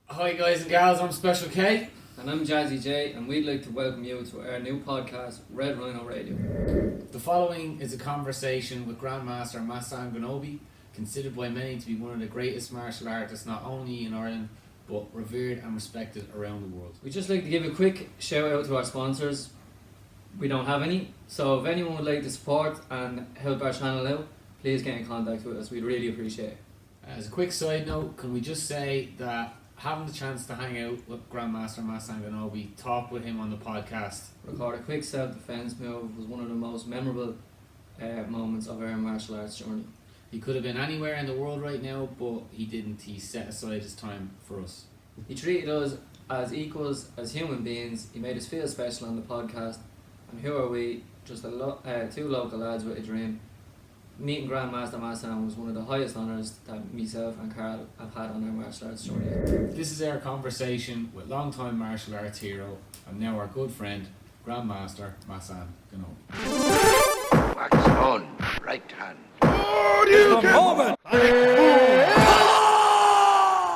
Hi guys and gals, I'm Special K. And I'm Jazzy J, and we'd like to welcome you to our new podcast, Red Rhino Radio. The following is a conversation with Grand Master Massan Ghorbani, considered by many to be one of the greatest martial artists not only in Ireland, but revered and respected around the world. We'd just like to give a quick shout out to our sponsors. We don't have any, so if anyone would like to support and help our channel out, please get in contact with us, we'd really appreciate it. As a quick side note, can we just say that having the chance to hang out with Grand Master Massan Ghorbani, talk with him on the podcast, Record a quick self-defense move was one of the most memorable moments of our martial arts journey. he could have been anywhere in the world right now, but he didn't. He set aside his time for us. He treated us as equals, as human beings. He made us feel special on the podcast. And who are we? Just two local lads with a dream. Meeting Grand Master Massan was one of the highest honours that myself and Carl have had on our martial arts journey. This is our conversation with long-time martial arts hero and now our good friend, Grand Master Massan Ghorbani. Wax on, right hand.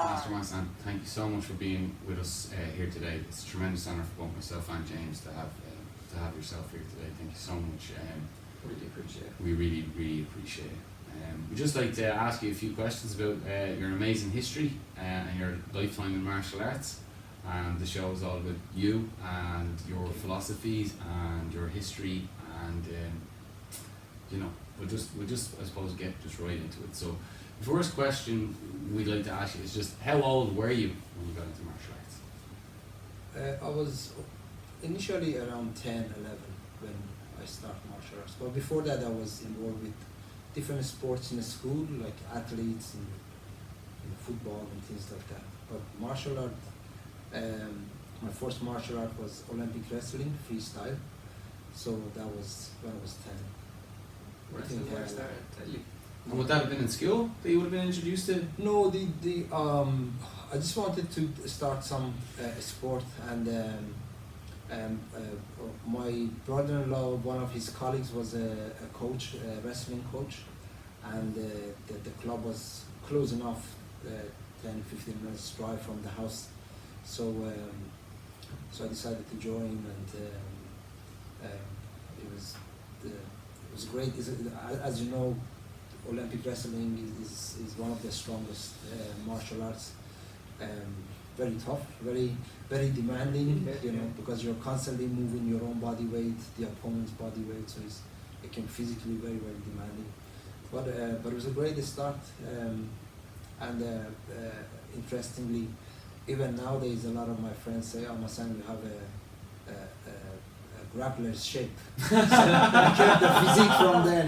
Master Massan, thank you so much for being with us here today. It's a tremendous honour for both myself and James to have yourself here today. Thank you so much. Really appreciate it. We really appreciate it. We'd just like to ask you a few questions about your amazing history and your lifetime in martial arts. The show is all about you and your philosophies and your history, and we'll just I suppose get just right into it. So the first question we'd like to ask you is just how old were you when you got into martial arts? I was initially around 10, 11 when I started martial arts. But before that I was involved with different sports in the school, like athletes and football and things like that. But martial art, my first martial art was Olympic wrestling, freestyle. So that was when I was 10. Wrestling where I started, tell you. And would that have been in school that you would have been introduced to? No, I just wanted to start some sport, and my brother-in-law, one of his colleagues was a coach, a wrestling coach, and the club was close enough, 10-15 minutes drive from the house. So I decided to join, and it was great. As you know, Olympic wrestling is one of the strongest martial arts. Very tough, very demanding, because you're constantly moving your own body weight, the opponent's body weight, so it can physically very demanding. But it was a great start, and interestingly, even nowadays, a lot of my friends say, "Oh, Massan, you have a grappler's shape." So I kept the physique from then.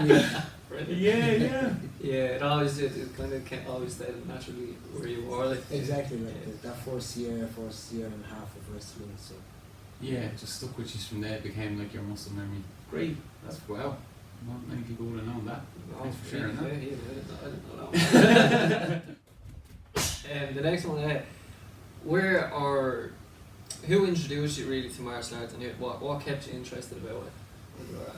Yeah. Yeah, it kind of can't always stay naturally where you are. Like, Exactly, like that first year and a half of wrestling. So Yeah, it just stuck with you from there. It became like your muscle memory. Great, that's wow. Not many people would have known that. Thanks for sharing that. I didn't know that. The next one, who introduced you really to martial arts, and what kept you interested about it?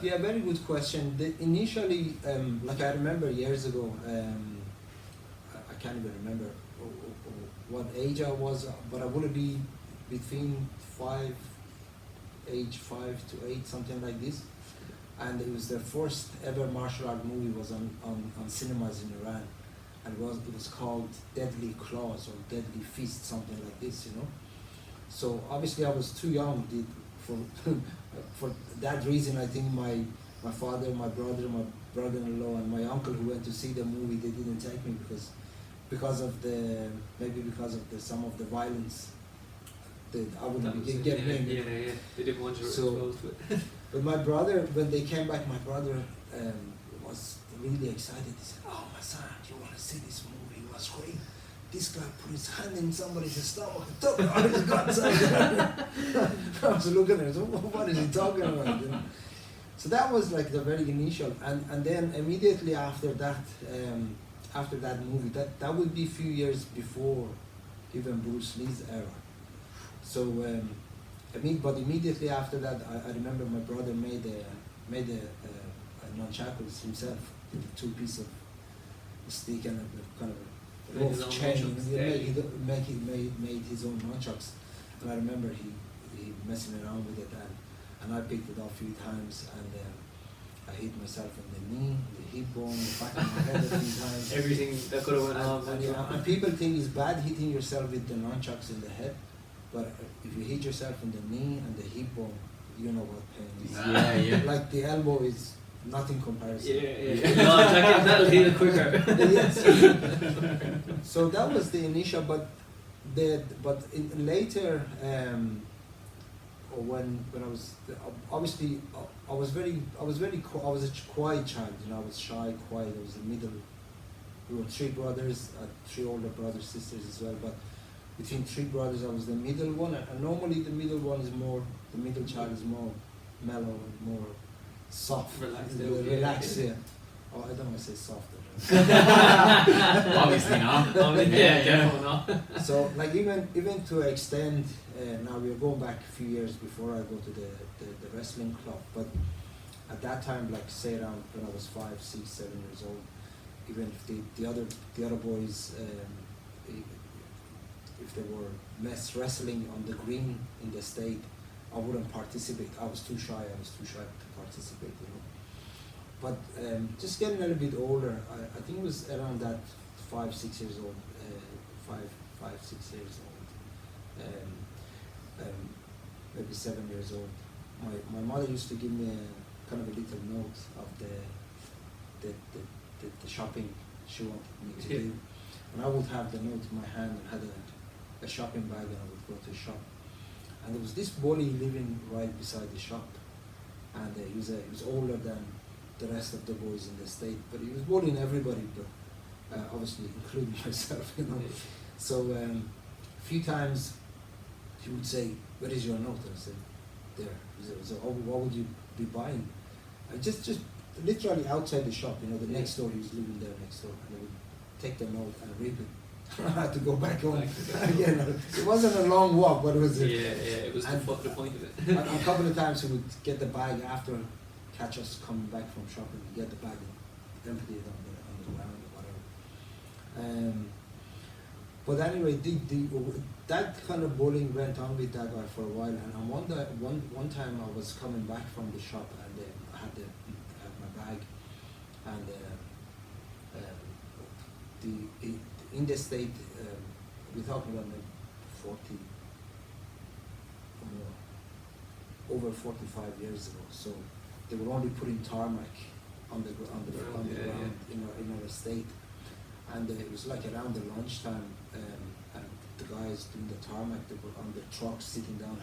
yeah, very good question. Initially, like I remember years ago, I can't even remember what age I was, but I would be between 5 to 8, something like this. And it was the first ever martial art movie was on cinemas in Iran, and it was called Deadly Claws or Deadly Fist, something like this, So obviously I was too young for that reason. I think my father, my brother, my brother-in-law, and my uncle who went to see the movie, they didn't take me because of some of the violence that I wouldn't be getting. Yeah. They didn't want you exposed to it. But my brother, when they came back, my brother was really excited. He said, "Oh, my son, you want to see this movie? It was great. This guy put his hand in somebody's stomach and took out his guts." I was looking at him, what is he talking about? So that was like the very initial, and then immediately after that movie, that would be a few years before even Bruce Lee's era. So but immediately after that, I remember my brother made a nunchakus himself, with a 2-piece of stick and a kind of Made his own chain. nunchucks. He made his own nunchucks, and I remember he messing around with it, and I picked it up a few times, and I hit myself in the knee, the hip bone, the back of my head a few times. Everything that could have went on. And people think it's bad hitting yourself with the nunchucks in the head, but if you hit yourself in the knee and the hip bone, you know what pain is. Yeah. Like the elbow is nothing comparison. Yeah. No, that'll heal quicker. Yes. So that was the initial, but later, or when I was obviously I was a quiet child. You know, I was shy, quiet. I was the middle. We were three brothers, three older brothers, sisters as well. But between three brothers, I was the middle one. And normally the middle one is more. The middle child is more mellow and more soft. Relaxed. Yeah. Oh, I don't want to say softer. Obviously not. Definitely not. So, like even to extend, now we are going back a few years before I go to the wrestling club, but at that time, like say around when I was 5, 6, 7 years old, even if the other boys, if they were wrestling on the green in the state, I wouldn't participate. I was too shy. To participate, you know. But just getting a little bit older, I think it was around that 5, 6 years old, 5, 6 years old, maybe 7 years old. My mother used to give me a kind of a little note of the shopping she wanted me to do, and I would have the note in my hand and had a shopping bag, and I would go to shop. And there was this bully living right beside the shop, and he was older than the rest of the boys in the state, but he was bullying everybody, but obviously including myself, you know. So a few times he would say, "Where is your note?" And I said, "There." He said, "So what would you be buying?" I just literally outside the shop, you know, the next door. He was living there next door, and I would take the note and read it. I had to go back home. Again, it wasn't a long walk, but it was. It was the point of it. A couple of times he would get the bag after, catch us coming back from shopping, get the bag and empty it on the ground or whatever. But anyway, that kind of bullying went on with that guy for a while. And one time I was coming back from the shop, and I had my bag, and in the state, we're talking about maybe 40 or more, over 45 years ago. So they were only putting tarmac on the ground in our state, and it was like around the lunchtime, and the guys doing the tarmac, they were on the trucks sitting down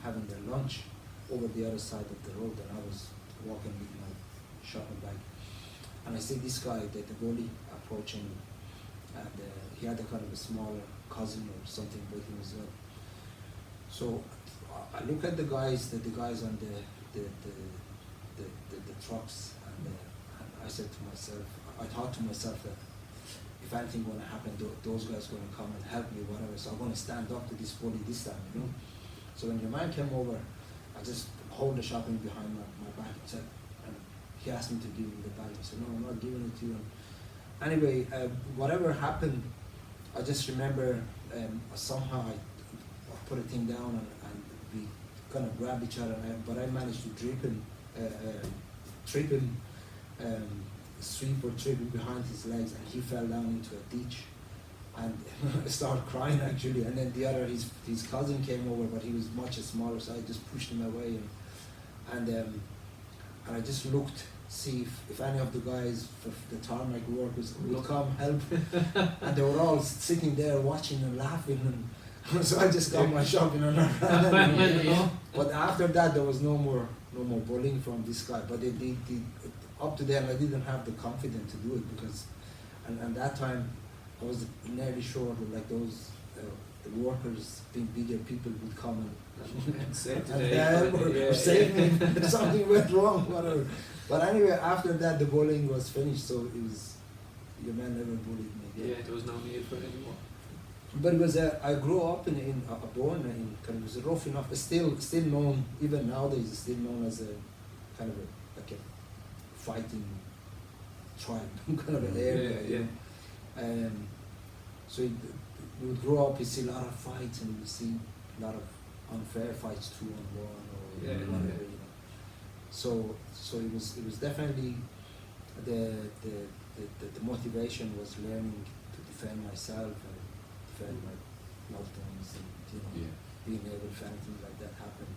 having their lunch over the other side of the road, and I was walking with my shopping bag, and I see this guy, the bully, approaching me, and he had a kind of a smaller cousin or something with him as well. So I look at the guys on the trucks, and I said to myself, I thought to myself that if anything going to happen, those guys going to come and help me, whatever. So I'm going to stand up to this bully this time, you know. So when your man came over, I just hold the shopping behind my back and said, and he asked me to give him the bag. I said, no, I'm not giving it to you. Anyway, whatever happened, I just remember somehow I put a thing down and we kind of grabbed each other, but I managed to trip him, sweep or trip him behind his legs, and he fell down into a ditch and started crying actually. And then the other, his cousin came over, but he was much smaller, so I just pushed him away, and I just looked, see if any of the guys, the tarmac workers would come help, and they were all sitting there watching and laughing, and so I just got my shopping and ran. But after that, there was no more bullying from this guy. But up to then, I didn't have the confidence to do it because, and that time, I was nearly sure that like those the workers, being bigger people, would come and save or save me if something went wrong, whatever. But anyway, after that, the bullying was finished, so it was, your man never bullied me again. Yeah, there was no need for it anymore. But it was I grew up born in kind of, it was a rough enough, still known, even nowadays, it's still known as a kind of like a fighting tribe, kind of an area. Yeah. So we would grow up, you see a lot of fights, and we would see a lot of unfair fights, 2-on-1 or whatever, you know. So it was definitely the motivation was learning to defend myself and defend my loved ones, and being able, if anything like that happened,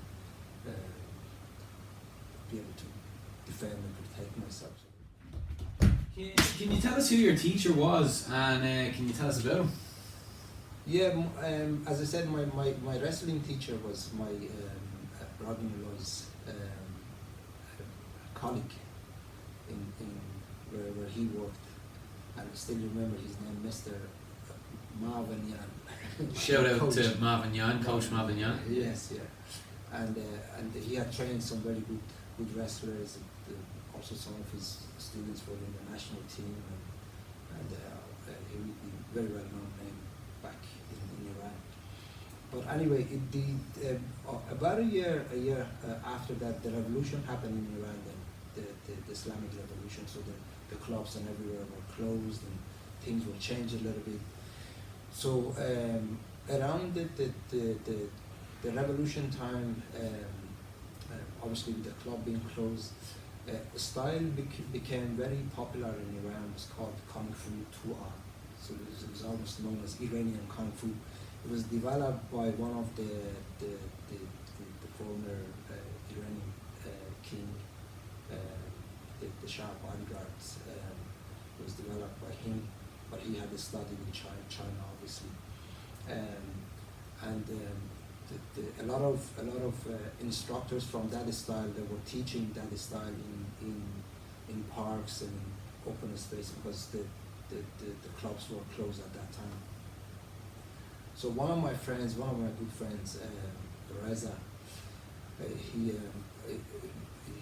be able to defend and protect myself. Can you tell us who your teacher was, and can you tell us about him? Yeah, as I said, my wrestling teacher was my brother-in-law's colleague in where he worked, and I still remember his name, Mr. Marvin Yan. Shout out to Marvin Yan, Coach Marvin Yan. Yes, yeah, and he had trained some very good wrestlers. And, also, some of his students were in the national team, and he would be very well known name back in Iran. But anyway, about a year after that, the revolution happened in Iran. Then the Islamic revolution, so the clubs and everywhere were closed, and things were changed a little bit. So around the revolution time, obviously with the club being closed, a style became very popular in Iran. It was called Kung Fu Tua. So it was almost known as Iranian Kung Fu. It was developed by one of the former Iranian king, the Shah bodyguards. It was developed by him, but he had studied in China obviously. A lot of instructors from that style, they were teaching that style in parks and open space, because the clubs were closed at that time. So one of my good friends, Reza,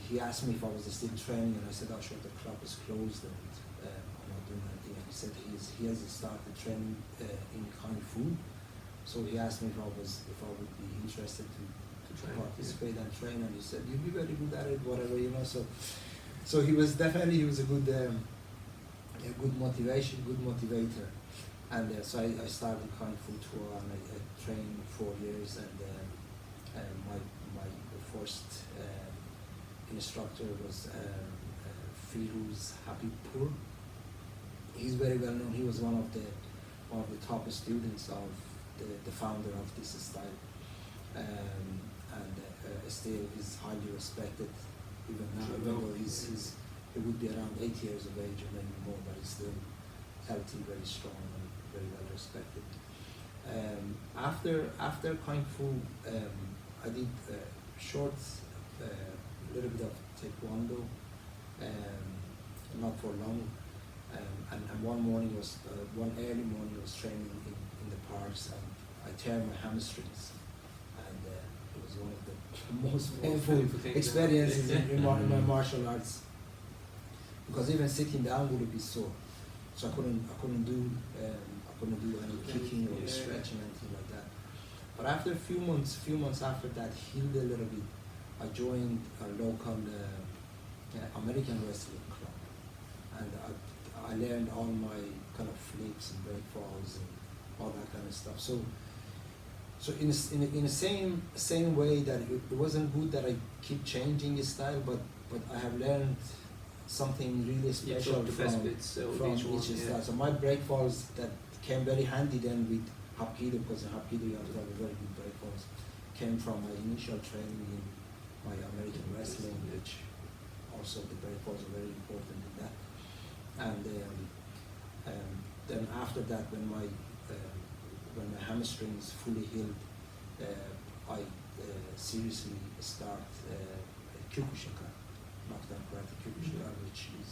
he asked me if I was still training, and I said, "Oh, sure, the club is closed and I'm not doing anything." And he said he has started training in Kung Fu. So he asked me if I would be interested to participate and train, and he said, "You'd be very good at it, whatever, you know." So he was a good motivator, and so I started Kung Fu Tour, and I trained 4 years, and my first instructor was Firuz Habibpur. He's very well known. He was one of the top students of the founder of this style, and still is highly respected even now. Remember, he would be around 80 years of age or maybe more, but he's still healthy, very strong, and very well respected. After Kung Fu, I did short, little bit of Taekwondo, not for long. And one early morning I was training in the parks, and I tear my hamstrings, and it was one of the most painful experiences in my martial arts, because even sitting down would be sore. So I couldn't do any kicking or stretching, anything like that. But after a few months after that, healed a little bit, I joined a local American wrestling club, and I learned all my kind of flips and break falls and all that kind of stuff. So in the same way that it wasn't good that I keep changing the style, but I have learned something really special from each style. So my break falls that came very handy then with Hapkido, because in Hapkido you have to have a very good break falls, came from my initial training in my American wrestling, which also the break falls are very important in that. And then after that, when my hamstrings fully healed, I seriously start Kyokushinkai, knockdown karate Kyokushinkai, which is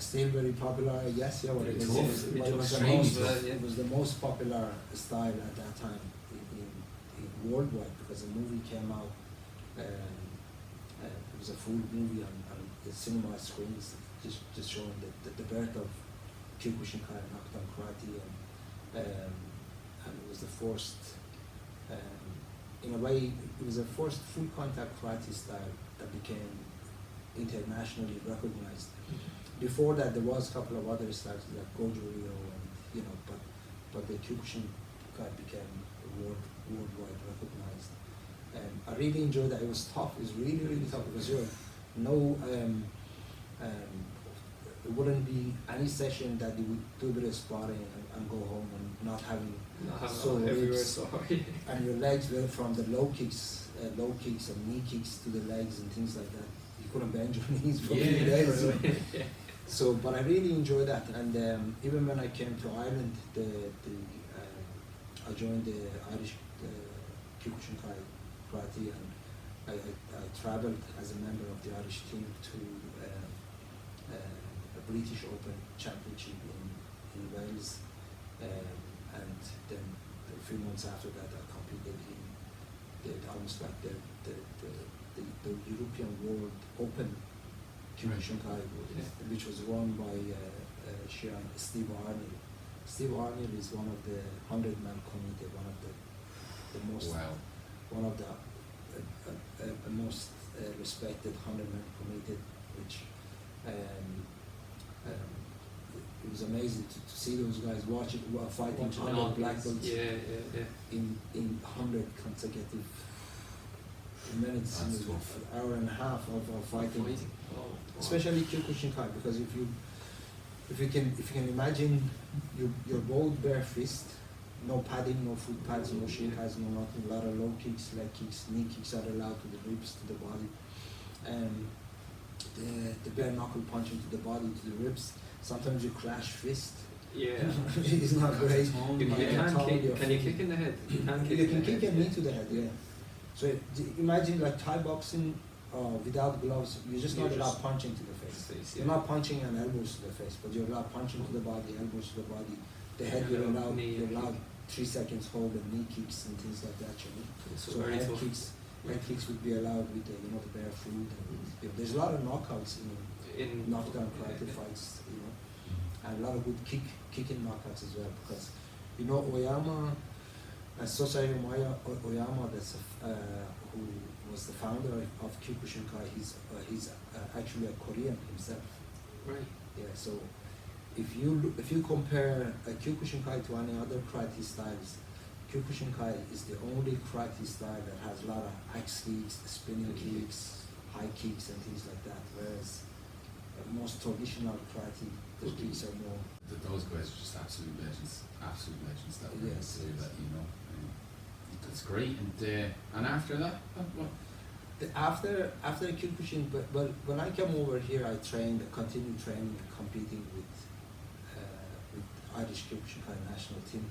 still very popular. Yes, yeah, it was the most popular style at that time in worldwide, because a movie came out. It was a full movie on the cinema screens, just showing the birth of Kyokushinkai, knockdown karate, and it was the first, in a way, it was the first full contact karate style that became internationally recognized. before that there was a couple of other styles like Goju Ryu and but the Kyokushin Kai became worldwide recognized. I really enjoyed that. It was tough. It was really, really tough because it wouldn't be any session that you would do a bit of sparring and go home and not having sore ribs. And your legs were from the low kicks and knee kicks to the legs and things like that. You couldn't bend your knees for 3 days. So, but I really enjoyed that. And even when I came to Ireland, I joined the Irish Kyokushin Kai Karate, and I travelled as a member of the Irish team to a British Open Championship in Wales, and then a few months after that I competed in almost like the European World Open Kyokushin Kai, which was won by Steve Arnell. Steve Arnell is one of the 100-man committee, one of the most most respected 100-man committee, which it was amazing to see those guys fighting 100 black belts in 100 consecutive minutes, an hour and a half of fighting. Especially Kyokushin Kai, because if you can imagine your both bare fist, no padding, no foot pads, no shin pads, no nothing, a lot of low kicks, leg kicks, knee kicks are allowed to the ribs, to the body, the bare knuckle punching to the body, to the ribs. Sometimes you clash fist. It's not great. Can you kick in the head? You can kick a knee to the head, So imagine like Thai boxing without gloves, you're just not allowed punching to the face. You're not punching and elbows to the face, but you're allowed punching to the body, elbows to the body. The head you're allowed 3 seconds hold and knee kicks and things like that. So head kicks would be allowed with the bare foot. And, there's a lot of knockouts in knockdown karate fights, and a lot of good kicking knockouts as well, because Oyama, Sosai Oyama, that's who was the founder of Kyokushin Kai. He's actually a Korean himself. Right. Yeah. So if you compare a Kyokushin Kai to any other karate styles, Kyokushin Kai is the only karate style that has a lot of axe kicks, spinning kicks, high kicks, and things like that. Whereas most traditional karate, the kicks are more. Those guys are just absolute legends. That that's great. And after that, what? After Kyokushin, but when I came over here, I continued training and competing with Irish Kyokushin Kai national team.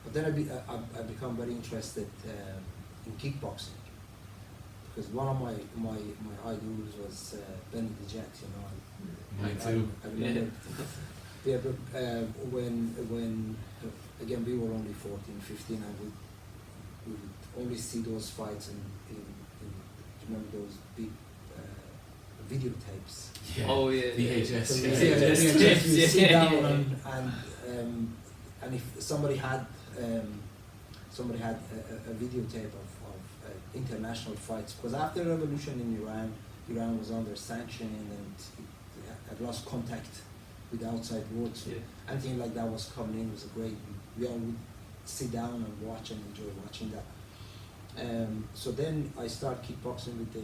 But then I become very interested in kickboxing, because one of my idols was Benny the Jet. Mine too. I remember. When again we were only 14, 15, and we would only see those fights in remember those big videotapes. VHS. VHS. You sit down and if somebody had a videotape of international fights, because after the revolution in Iran was under sanction and it had lost contact with the outside world. So anything like that was coming in was great. We all would sit down and watch and enjoy watching that. So then I started kickboxing with the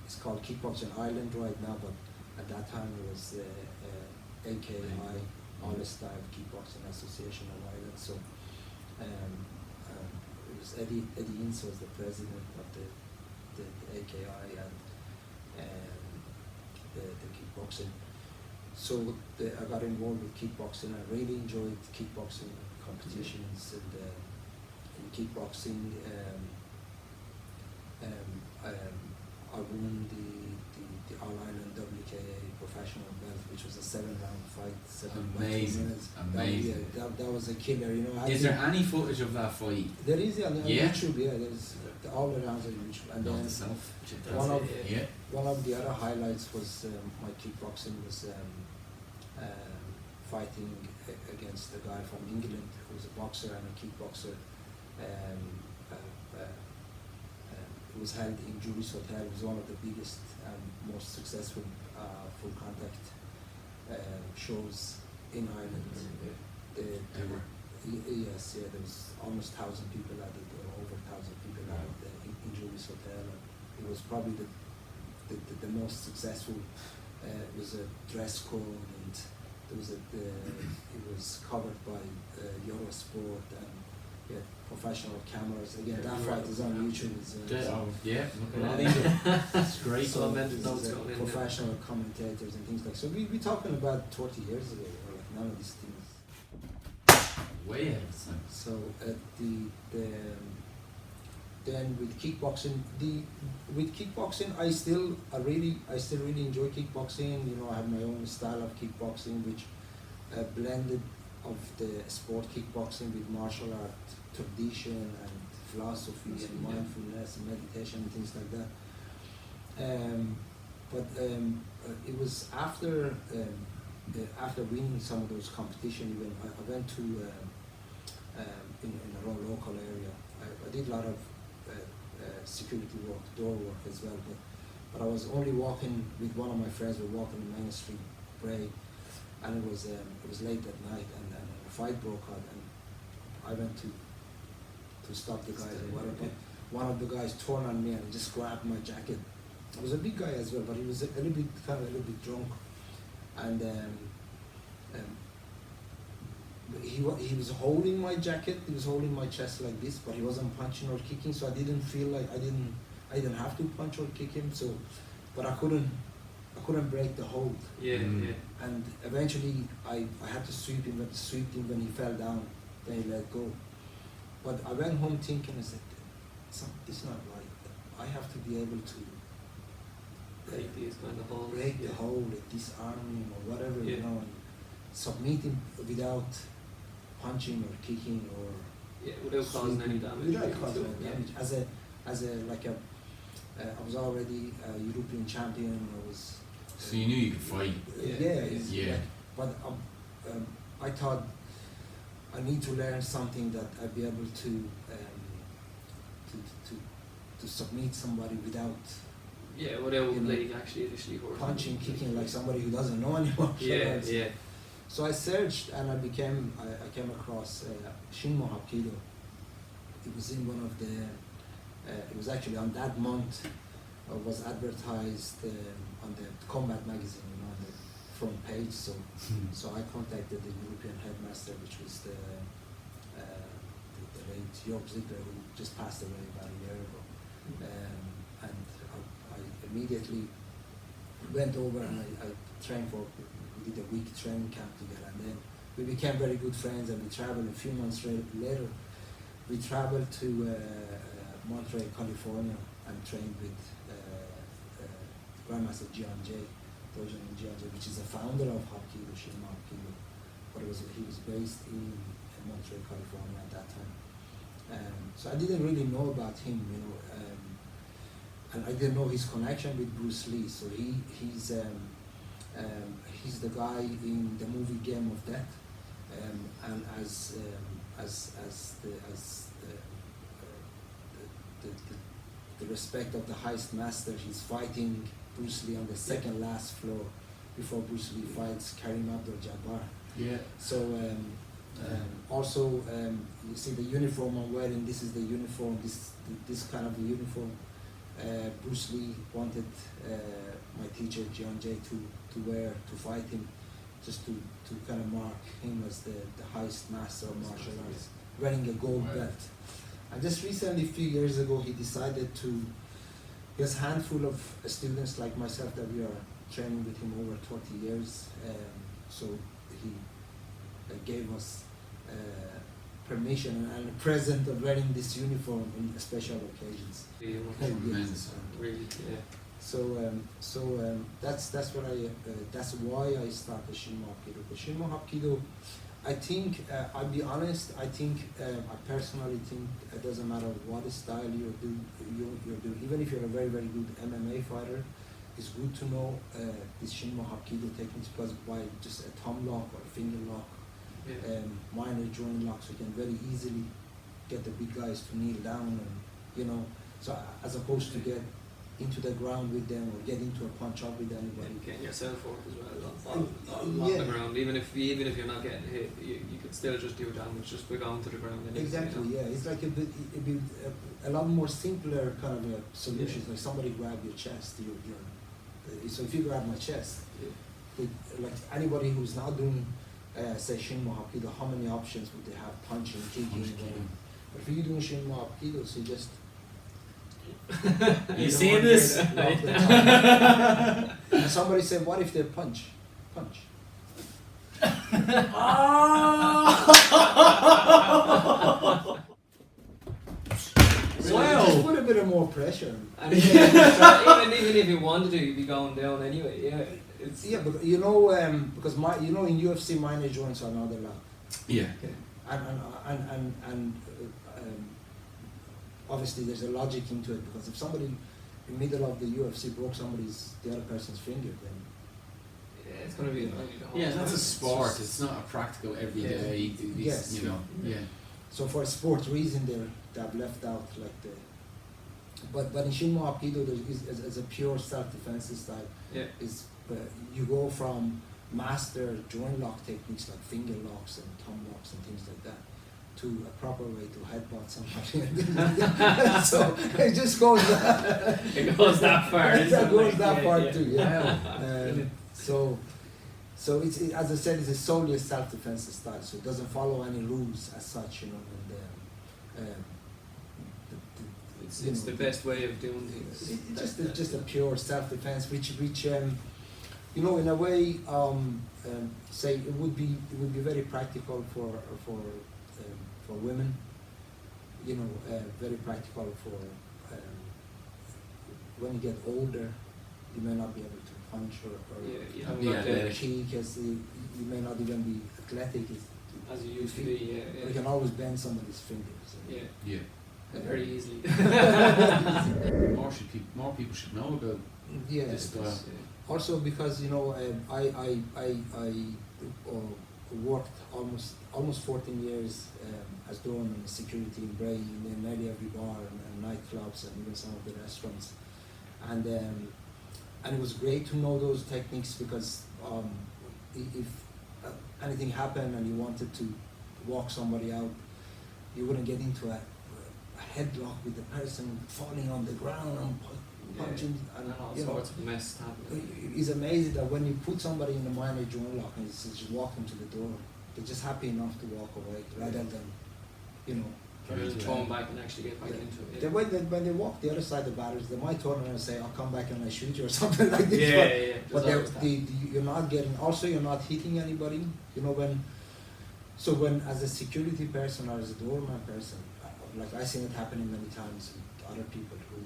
it's called Kickboxing Ireland right now, but at that time it was AKI, All Style Kickboxing Association of Ireland. So it was Eddie Ince was the president of the AKI and the kickboxing. So I got involved with kickboxing. I really enjoyed kickboxing competitions and in kickboxing. I won the All Ireland WKA professional belt, which was a 7-round fight, 7 minutes. Amazing. That was a killer. Is there any footage of that fight? There is on YouTube. There's all the rounds on YouTube. And then one of the other highlights was my kickboxing was fighting against a guy from England who was a boxer and a kickboxer. It was held in Jury's Hotel. It was one of the biggest and most successful full contact shows in Ireland. Yes, there was almost 1,000 people at it, or over 1,000 people at in Julius Hotel. And it was probably the most successful. It was a dress code, and there was it was covered by Eurosport and professional cameras. Again, that fight is on YouTube. It's great. So professional commentators and things like so. We're talking about 20 years ago. Like none of these things. Way ahead of time. So then with kickboxing, I still really enjoy kickboxing. You know, I have my own style of kickboxing, which blended of the sport kickboxing with martial art tradition and philosophies and mindfulness and meditation and things like that. It was after winning some of those competitions. Even I went to in a local area. I did a lot of security work, door work as well. But I was only walking with one of my friends. We were walking the main street, Bray, and it was late at night, and a fight broke out, and I went to stop the guys or whatever. But one of the guys turned on me and just grabbed my jacket. I was a big guy as well, but he was a little bit drunk, and he was holding my jacket. He was holding my chest like this, but he wasn't punching or kicking. So I didn't feel like I didn't have to punch or kick him. So, but I couldn't break the hold. And eventually I had to sweep him when he fell down. Then he let go. But I went home thinking, I said, it's not right. I have to be able to break these kind of holds. Break the hold, disarm him or whatever, you know, and submit him without punching or kicking or without causing any damage. Without causing any damage. I was already a European champion. I was. So you knew you could fight. Yeah. But I thought I need to learn something that I'd be able to submit somebody without. Without like actually initially punching, kicking like somebody who doesn't know anymore. So I searched and I came across Shinmo Hapkido. It was in one of the. It was actually on that month. Was advertised on the Combat magazine, you know, on the front page. So I contacted the European headmaster, which was the late Jörg Ziegler, who just passed away about a year ago. And I immediately went over and I trained we did a week training camp together, and then we became very good friends, and we traveled a few months later. We traveled to Monterey, California, and trained with Grand Master Massan Ghorbani, which is the founder of Hapkido, Shinmo Hapkido. But he was based in Monterey, California at that time. So I didn't really know about him, you know, and I didn't know his connection with Bruce Lee. So he's the guy in the movie Game of Death, and as the respect of the highest master, he's fighting Bruce Lee on the second last floor before Bruce Lee fights Karim Abdul-Jabbar. So also you see the uniform I'm wearing. This is the uniform. This kind of the uniform. Bruce Lee wanted my teacher Jian Jay to wear to fight him, just to kind of mark him as the highest master of martial arts, wearing a gold belt. And just recently, a few years ago, he decided to. He has a handful of students like myself that we are training with him over 20 years. So he gave us permission and a present of wearing this uniform in special occasions. Really, So that's why I started Shinmo Hapkido. But Shinmo Hapkido, I think, I'll be honest, I personally think it doesn't matter what style you're doing, even if you're a very, very good MMA fighter, it's good to know this Shinmo Hapkido techniques, because by just a thumb lock or finger lock, minor joint locks, you can very easily get the big guys to kneel down, and you know, so as opposed to get into the ground with them or get into a punch up with anybody. Getting yourself work as well on Yeah. the ground. Even if you're not getting hit, you could still just do damage just by going to the ground. Anyway, Exactly, you know? yeah. It's like a lot more simpler kind of solutions. Like somebody grab your chest. So if you grab my chest, with, like anybody who's not doing say Shinmo Hapkido, how many options would they have? Punching, kicking, but if you're doing Shinmo Hapkido, so you just You seeing this? And somebody said, what if they punch? Punch. Wow. Just put a bit of more pressure. And even if you wanted to, you'd be going down anyway. Yeah. It's Yeah, but because in UFC minor joints are another lot. Yeah. Okay. And obviously there's a logic into it, because if somebody in the middle of the UFC broke the other person's finger, then Yeah, it's gonna be annoying the whole Yeah, that's a time. sport. It's not a practical everyday. Yes. You know. Yeah. so for a sport reason they've left out like the. But in Shinmo Hapkido there is a pure self-defense style. Yeah. Is you go from master joint lock techniques like finger locks and thumb locks and things like that to a proper way to headbutt somebody. So it just goes. It goes that far. It goes that far too. Yeah. So it's as I said, it's solely a self-defense style. So it doesn't follow any rules as such, It's the best way of doing things. It's just a pure self-defense, which in a way, say it would be very practical for women. Very practical for when you get older, you may not be able to punch or You haven't Yeah, got yeah. the, kick, as you may not even be athletic. as you used to be. You can always bend somebody's fingers. Yeah. Yeah. Very easily. More people should know about Yeah. this style. Also because I worked almost 14 years as doorman security in Bray, in nearly every bar and nightclubs and even some of the restaurants, and it was great to know those techniques, because if anything happened and you wanted to walk somebody out, you wouldn't get into a headlock with the person falling on the ground and punching, And all sorts of mess happening. It's amazing that when you put somebody in a minor joint lock and you just walk them to the door, they're just happy enough to walk away rather than, Rather than turn back and actually get back into it. when they walk the other side of the barriers, they might turn around and say, "I'll come back and I shoot you" or something like this. But There's always that. you're not getting. Also, you're not hitting anybody. When as a security person or as a doorman person, like I've seen it happening many times with other people who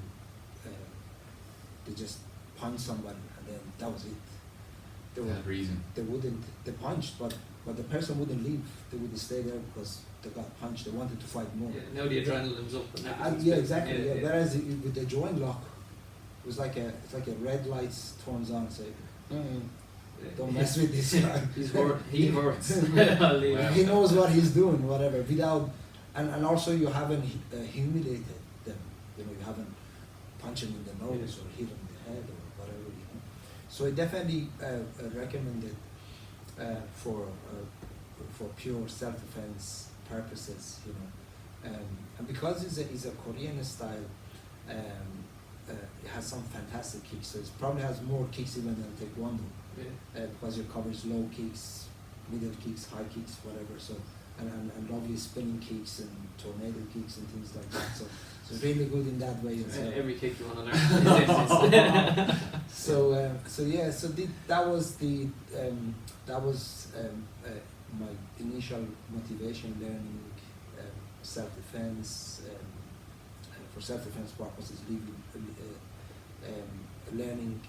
they just punch somebody and then that was it. For that reason. They punched, but the person wouldn't leave. They would stay there because they got punched. They wanted to fight more. Yeah, now the adrenaline's up. And everything's Yeah, good. exactly. Yeah. Whereas with the joint lock, it was like a red lights turns on. Say, don't mess with this guy. He's hurt. He hurts. I'll leave. Wow. He knows what he's doing, whatever. Without, and also you haven't humiliated them. You haven't punched him in the nose or hit him in the head or whatever. So I definitely recommend it for pure self-defense purposes. And because it's a Korean style, it has some fantastic kicks. So it probably has more kicks even than Taekwondo. Because it covers low kicks, middle kicks, high kicks, whatever. So and lovely spinning kicks and tornado kicks and things like that. So it's really good in that way as well. Every kick you want to learn. That was my initial motivation, learning self-defense for self-defense purposes, learning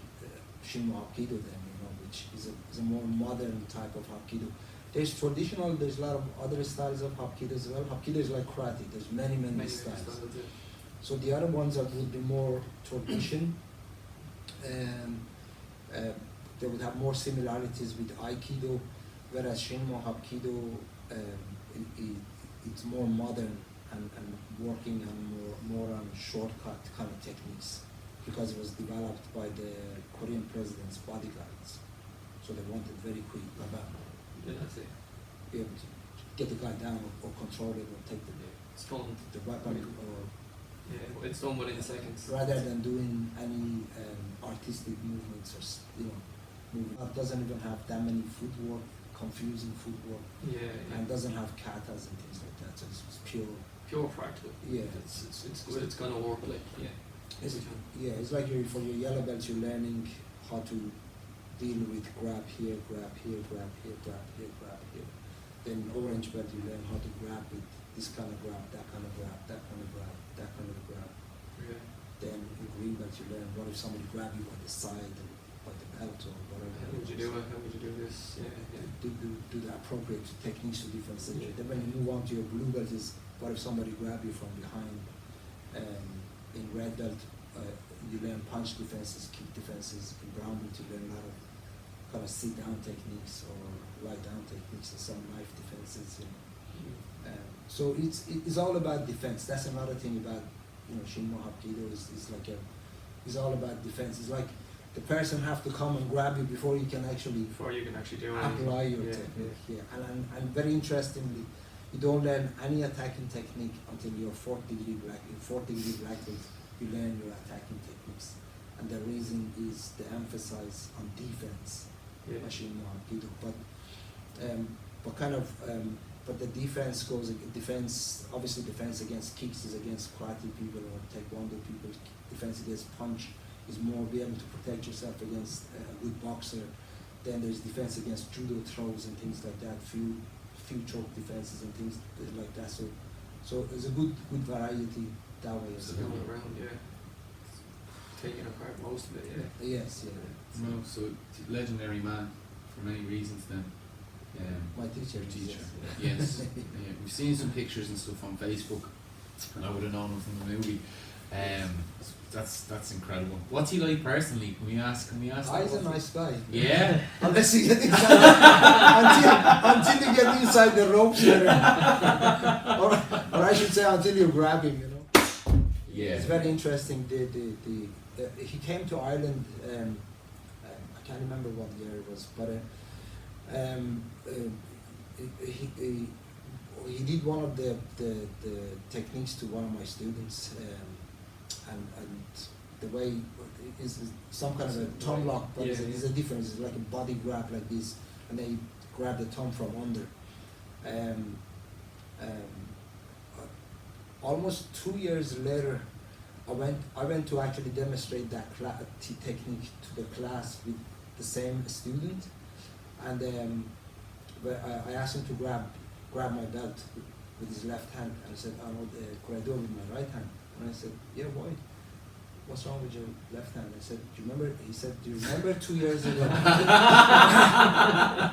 Shinmo Hapkido then, which is a more modern type of Hapkido. There's a lot of other styles of Hapkido as well. Hapkido is like karate, there's many styles. So the other ones that would be more tradition, they would have more similarities with Aikido, whereas Shinmo Hapkido, it's more modern and working on more on shortcut kind of techniques. because it was developed by the Korean president's bodyguards. So they wanted very quick, Yeah, that's it. be able to get the guy down or control it or take It's done. the weapon, or Yeah, it's done within seconds. rather than doing any artistic movements or movement. It doesn't even have that many footwork, confusing footwork, Yeah, and doesn't have katas and things like that. So it's pure. pure practical. Yeah. It's good. It's gonna work. Like It's like for your yellow belts, you're learning how to deal with grab here, grab here, grab here, grab here, grab here. Then orange belt, you learn how to grab with this kind of grab, that kind of grab, that kind of grab, that kind of grab. Yeah. Then in green belt, you learn what if somebody grab you by the side or by the belt or whatever. How would you do it? How would you do this? Yeah. Do the appropriate techniques to different situations. Then when you move on to your blue belt, is what if somebody grab you from behind? In red belt, you learn punch defenses, kick defenses. In brown belt, you learn a lot of kind of sit down techniques or lie down techniques and some knife defenses. So it's all about defense. That's another thing about Shinmo Hapkido is like it's all about defense. It's like the person have to come and grab you before you can actually do apply anything. your technique. Yeah. And very interestingly, you don't learn any attacking technique until you're 4th degree black. In 4th degree black belt, you learn your attacking techniques, and the reason is the emphasis on defense. Yeah. Shinmo Hapkido, but the defense goes obviously defense against kicks is against karate people or taekwondo people. Defense against punch is more be able to protect yourself against a good boxer. Then there's defense against judo throws and things like that, few choke defenses and things like that. So there's a good variety that way as well. All around, yeah. Taking apart most of it, yeah. Yes, yeah. No, so legendary man for many reasons then. My teacher. Teacher. Yes. Yes. Yeah, we've seen some pictures and stuff on Facebook, and I would have known him from the movie. That's incredible. What's he like personally? Can we ask? He's a nice guy. Yeah. Unless you get inside, until you get inside the ropes, or I should say, until you grab him. Yeah. It's very interesting. He came to Ireland. I can't remember what year it was, but he did one of the techniques to one of my students, and the way is some kind of a thumb lock, but there's a difference. It's like a body grab like this, and they grab the thumb from under. Almost 2 years later, I went to actually demonstrate that technique to the class with the same student, and I asked him to grab my belt with his left hand, and I said, could I do it with my right hand? And I said, yeah, why? What's wrong with your left hand? I said, do you remember? He said, do you remember 2 years ago?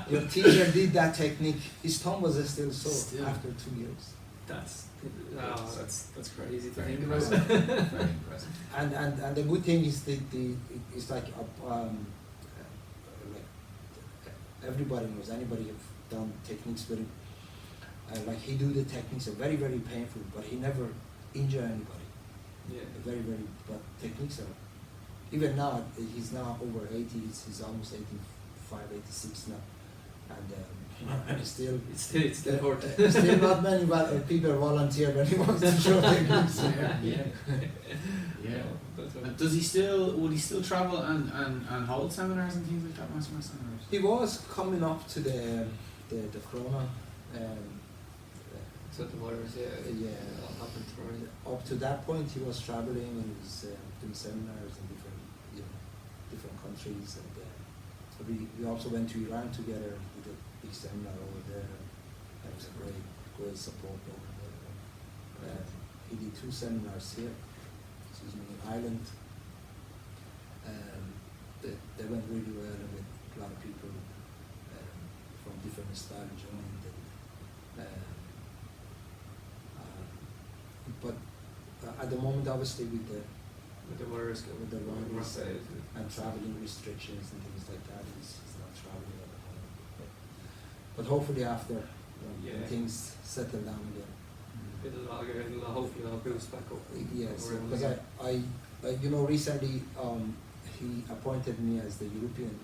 Your teacher did that technique. His thumb was still sore after 2 years. That's crazy to Very think about. impressive. Very impressive. And the good thing is it's like everybody knows, anybody have done techniques with him. Like he do the techniques are very, very painful, but he never injure anybody. Yeah. Very, very, but techniques are, even now, he's now over 80, he's almost 85, 86 now. And still, it's still hurt. Still not many people volunteer when he wants to show techniques. Yeah. And would he still travel and hold seminars and things like that, Master Massan? He was coming up to the Corona. So the virus, what happened to him? Up to that point, he was traveling and he was doing seminars in different countries. And we also went to Iran together with a big seminar over there. That was a great support over there. He did 2 seminars here, in Ireland. They went really well with a lot of people from different styles joined. But at the moment, obviously, with the virus and traveling restrictions and things like that, he's not traveling at the moment. But hopefully, after when things settle down again, it'll hopefully boost back up. Yes, because like you know, recently he appointed me as the European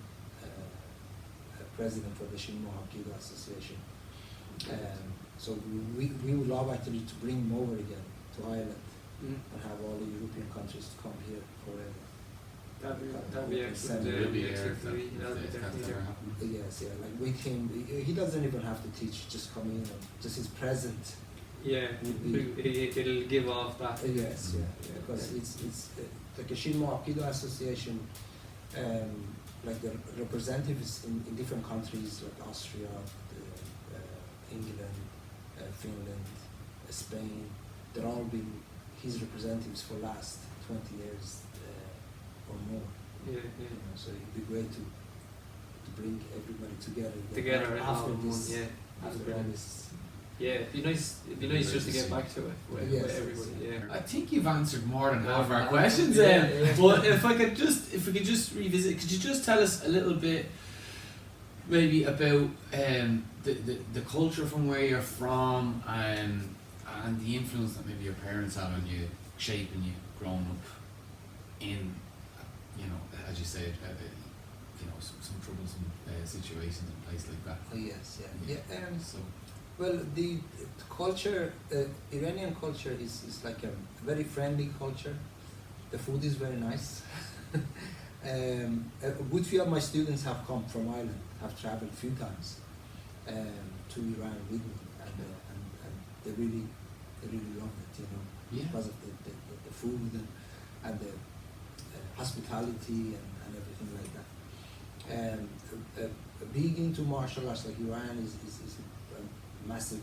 president for the Shinmo Hapkido Association. So we would love actually to bring him over again to Ireland and have all the European countries to come here for That'd be excellent. It'll be Excellent. if that's ever happening. yes, yeah, like with him, he doesn't even have to teach, just come in and just his present. Yeah, it'll give off that. Yes, yeah, because it's like a Shinmo Hapkido Association, like the representatives in different countries like Austria, England, Finland, Spain, they're all been his representatives for last 20 years or more. Yeah. You know, so it'd be great to bring everybody Together after in this. one, yeah. After all this. Yeah, it'd be nice just to get back to it with Yes, everybody. Yeah. I think you've answered more than half our Yeah. questions. Yeah. But if we could just revisit, could you just tell us a little bit, maybe about the culture from where you're from, and the influence that maybe your parents had on you, shaping you, growing up in, you know, as you said, you know, some troublesome situations in a place like that. Oh, yes, yeah. So Well, the culture, Iranian culture is like a very friendly culture. The food is very nice. A good few of my students have come from Ireland, have traveled a few times to Iran with me, and they really love it, you know, yeah. because of the food and the hospitality and everything like that. Being into martial arts, like Iran is massive.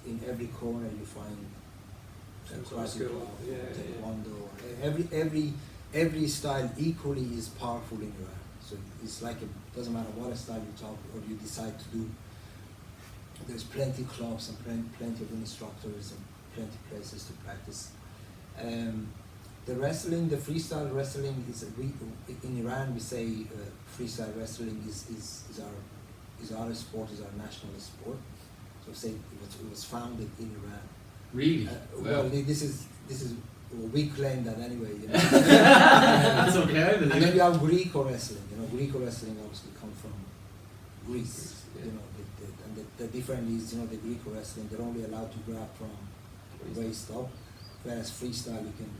In every corner you find karate club, taekwondo. Every style equally is powerful in Iran. So it's like doesn't matter what style you talk or you decide to do. There's plenty of clubs and plenty of instructors and plenty of places to practice. The wrestling, the freestyle wrestling is in Iran we say freestyle wrestling is our sport, is our national sport. So say it was founded in Iran. Really? Well, this is well, we claim that anyway. You know. That's okay. I believe And then it. you have Greco wrestling. You know, Greco wrestling obviously come from Greece. Yeah. You know, and the difference is, you know, the Greco wrestling they're only allowed to grab from waist up, whereas freestyle you can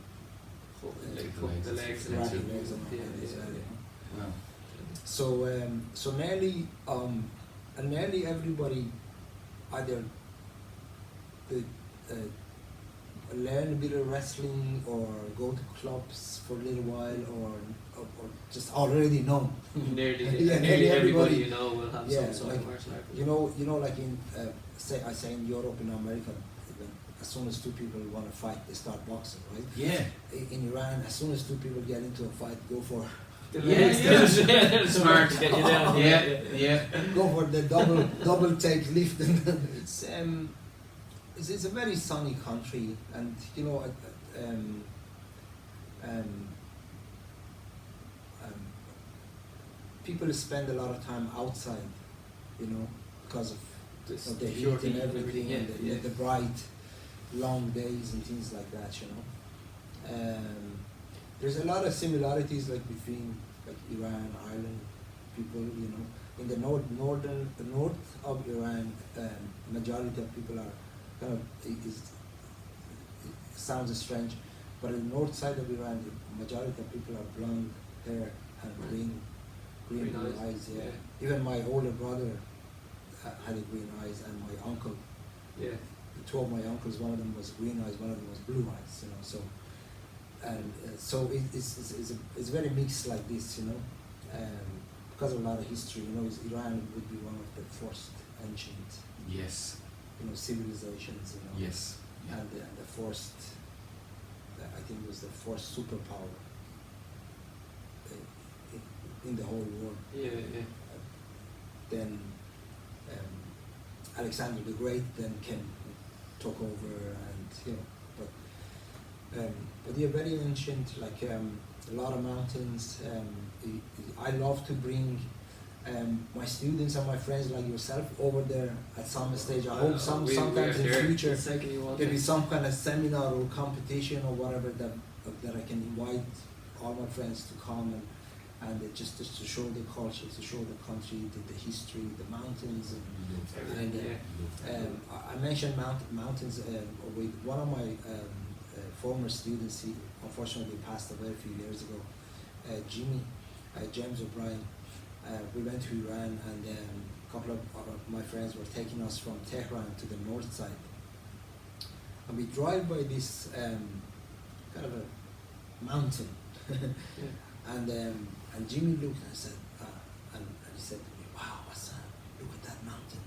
The legs grab and your legs and all yeah, that as yeah, well, you know. Wow. So nearly everybody either learn a bit of wrestling or go to clubs for a little while or just already know. Nearly, Yeah, nearly everybody everybody. you know will have Yeah, some sort like, of martial art. You know, like in say in Europe, in America, as soon as two people want to fight, they start boxing, right? Yeah. In Iran, as soon as two people get into a fight, go for The Yeah, legs, yeah. Smart. to get you down. Yeah. go for the double take lift. It's a very sunny country, and you know, people spend a lot of time outside, you know, because of the heat pure and everything, yeah, and yeah. the bright, long days and things like that, you know. There's a lot of similarities, like between like Iran, Ireland, people, you know. In the north of Iran, majority of people are kind of it sounds strange, but in the north side of Iran, the majority of people are blonde hair and green Green blue eyes, eyes. Yeah. yeah. Even my older brother had a green eyes, and my uncle. Yeah. The two of my uncles, one of them was green eyes, one of them was blue eyes. You know, so and so it's very mixed like this. You know, because of a lot of history. You know, Iran would be one of the first ancient, Yes. you know, civilizations. You know. Yes. Yeah. And the first, I think it was the first superpower in the whole world. Yeah. Then Alexander the Great then took over, and you know, but they're very ancient, like a lot of mountains. I love to bring my students and my friends like yourself over there at some stage. I hope sometimes in the future there'll be some kind of seminar or competition or whatever that I can invite all my friends to come and just to show the culture, to show the country, the history, the mountains. I mentioned mountains with one of my former students. He unfortunately passed away a few years ago. James O'Brien. We went to Iran, and a couple of my friends were taking us from Tehran to the north side. And we drive by this kind of a mountain. And Jimmy looked and said, and he said to me, "Wow, Massan, look at that mountain."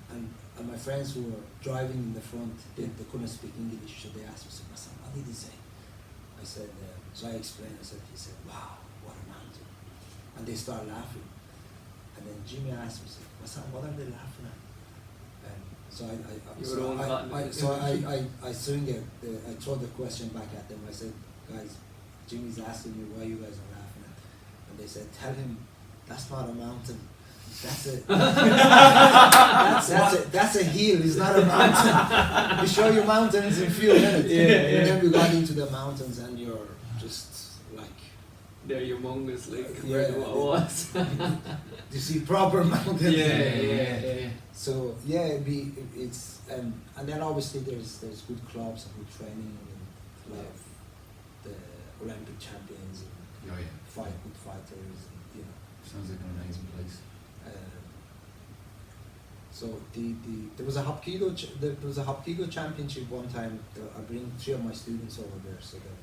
And my friends who were driving in the front, they couldn't speak English, so they asked me, "Massan, what did he say?" I said, so I explained. He said, "Wow, what a mountain." And they started laughing. And then Jimmy asked me, "Massan, what are they laughing at?" I throw the question back at them. I said, "Guys, Jimmy's asking me why you guys are laughing at." And they said, "Tell him that's not a mountain. That's a hill. It's not a mountain. We show you mountains in a few minutes." And then we got into the mountains, and you're just like, they're humongous, like compared to what it was. You see proper mountains. Yeah. So it's and then obviously there's good clubs and good training and a lot of the Olympic champions and good fighters, and Sounds like an amazing place. So there was a Hapkido championship one time. I bring 3 of my students over there, so that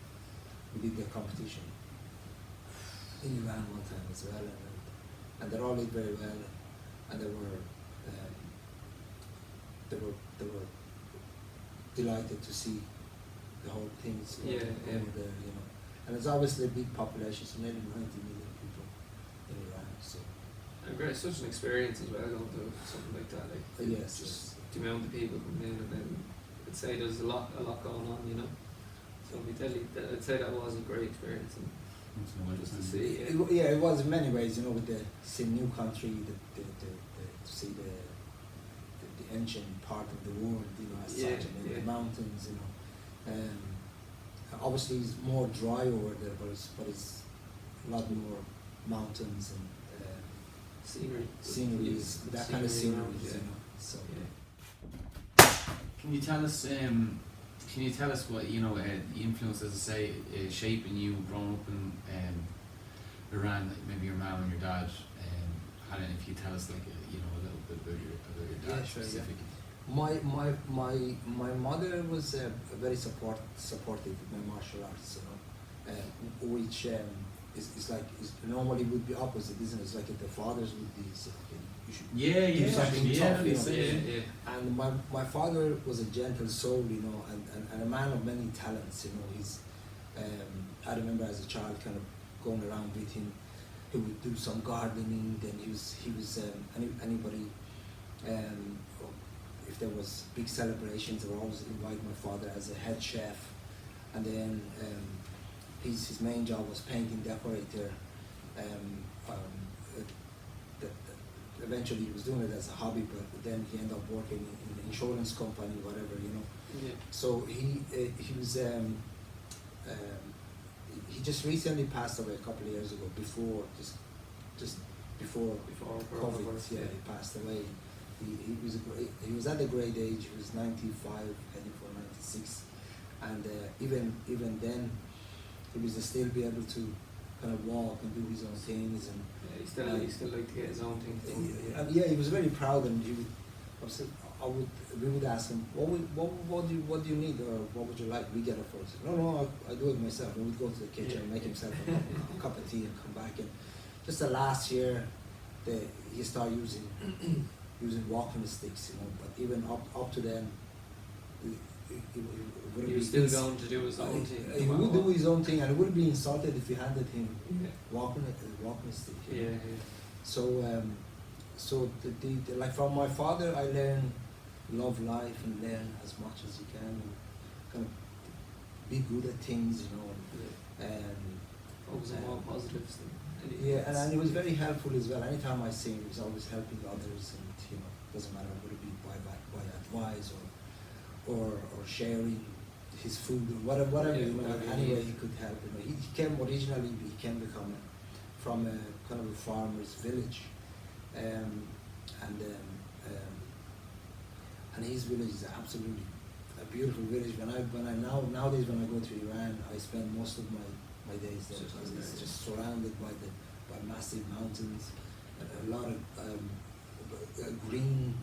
we did the competition in Iran one time as well, and they all did very well, and they were delighted to see the whole thing over there, And it's obviously a big population, so nearly 90 million people in Iran. So. And great, such an experience as well going to something like that. Like just the amount of people coming in, and then I'd say there's a lot going on, So I'd say that was a great experience, and just to see. It was in many ways, with the new country, to see the ancient part of the world, as such, and the mountains, obviously it's more dry over there, but it's a lot more mountains and scenery, that kind of scenery, So. Can you tell us what the influence, as I say, shaping you growing up in Iran, like maybe your mom and your dad, and if you tell us a little bit about your dad specifically. My mother was very supportive of my martial arts, which is normally would be opposite, isn't it? It's like if the fathers would be, you should do something tough, And my father was a gentle soul, and a man of many talents, He's, I remember as a child kind of going around with him. He would do some gardening. Then he was anybody. If there was big celebrations, they would always invite my father as a head chef, and then his main job was painting decorator. Eventually he was doing it as a hobby, but then he ended up working in an insurance company, whatever, So he was he just recently passed away a couple of years ago, before COVID. He passed away. He was at a great age. He was 95, heading for 96, and even then, he was still be able to kind of walk and do his own things. And he still liked to get his own things done. He was very proud, and we would ask him, what do you need, or what would you like? We get it for us. No, I do it myself. And we'd go to the kitchen and make himself a cup of tea and come back. And just the last year, he started using walking sticks, but even up to then, he was still going to do his own thing. He would do his own thing, and it would be insulted if you handed him walking stick. So like from my father, I learned love life and learn as much as you can, and kind of be good at things, and focus on more positives. Yeah, and he was very helpful as well. Anytime I see him, he was always helping others, and doesn't matter whether it be by advice or sharing his food or whatever. Any way he could help. He came originally. He came from a kind of a farmer's village, and his village is absolutely a beautiful village. Nowadays when I go to Iran, I spend most of my days there. It's just surrounded by massive mountains, a lot of green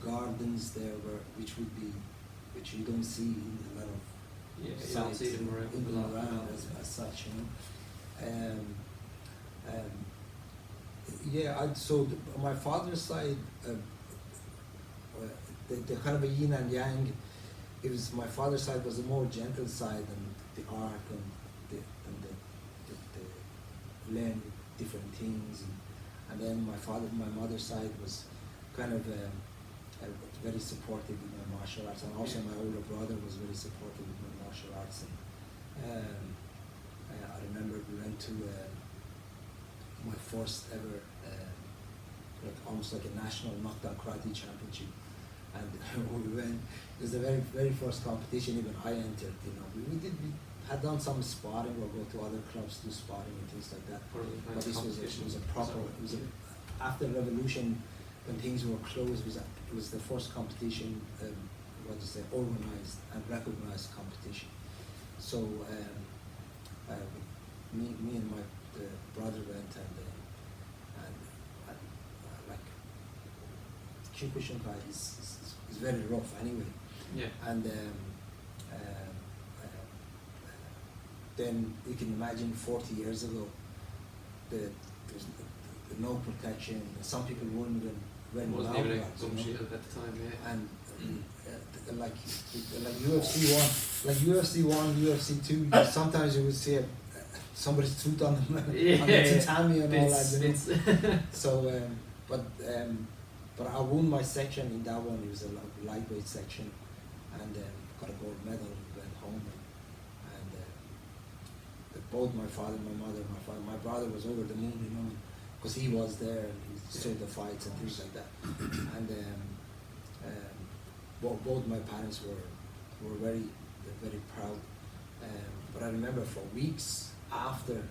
gardens there, which you don't see in a lot of sites in Iran as such. My father's side, the kind of a yin and yang. It was my father's side was a more gentle side, and the art and the learn different things, and then my mother's side was kind of very supportive with my martial arts, and also my older brother was very supportive with my martial arts. And I remember we went to my first ever almost like a national knockdown karate championship, and we went. It was the very very first competition even I entered. We had done some sparring or go to other clubs to sparring and things like that. But this was a proper. After the revolution, when things were closed, it was the first competition. Organized and recognized competition. So me and my brother went and like Kyokushinkai is very rough anyway. Yeah. And then you can imagine 40 years ago, there's no protection. Some people weren't even wearing wasn't even a gum shield at the time, yeah. And like UFC 1, UFC 2, sometimes you would see somebody's tooth on the tatami and all that. So, but I won my section in that one. It was a lightweight section, and got a gold medal. Went home, and both my father and my mother, my brother was over the moon, because he was there and he saw the fights and things like that, and. Both my parents were very very proud, but I remember for weeks after,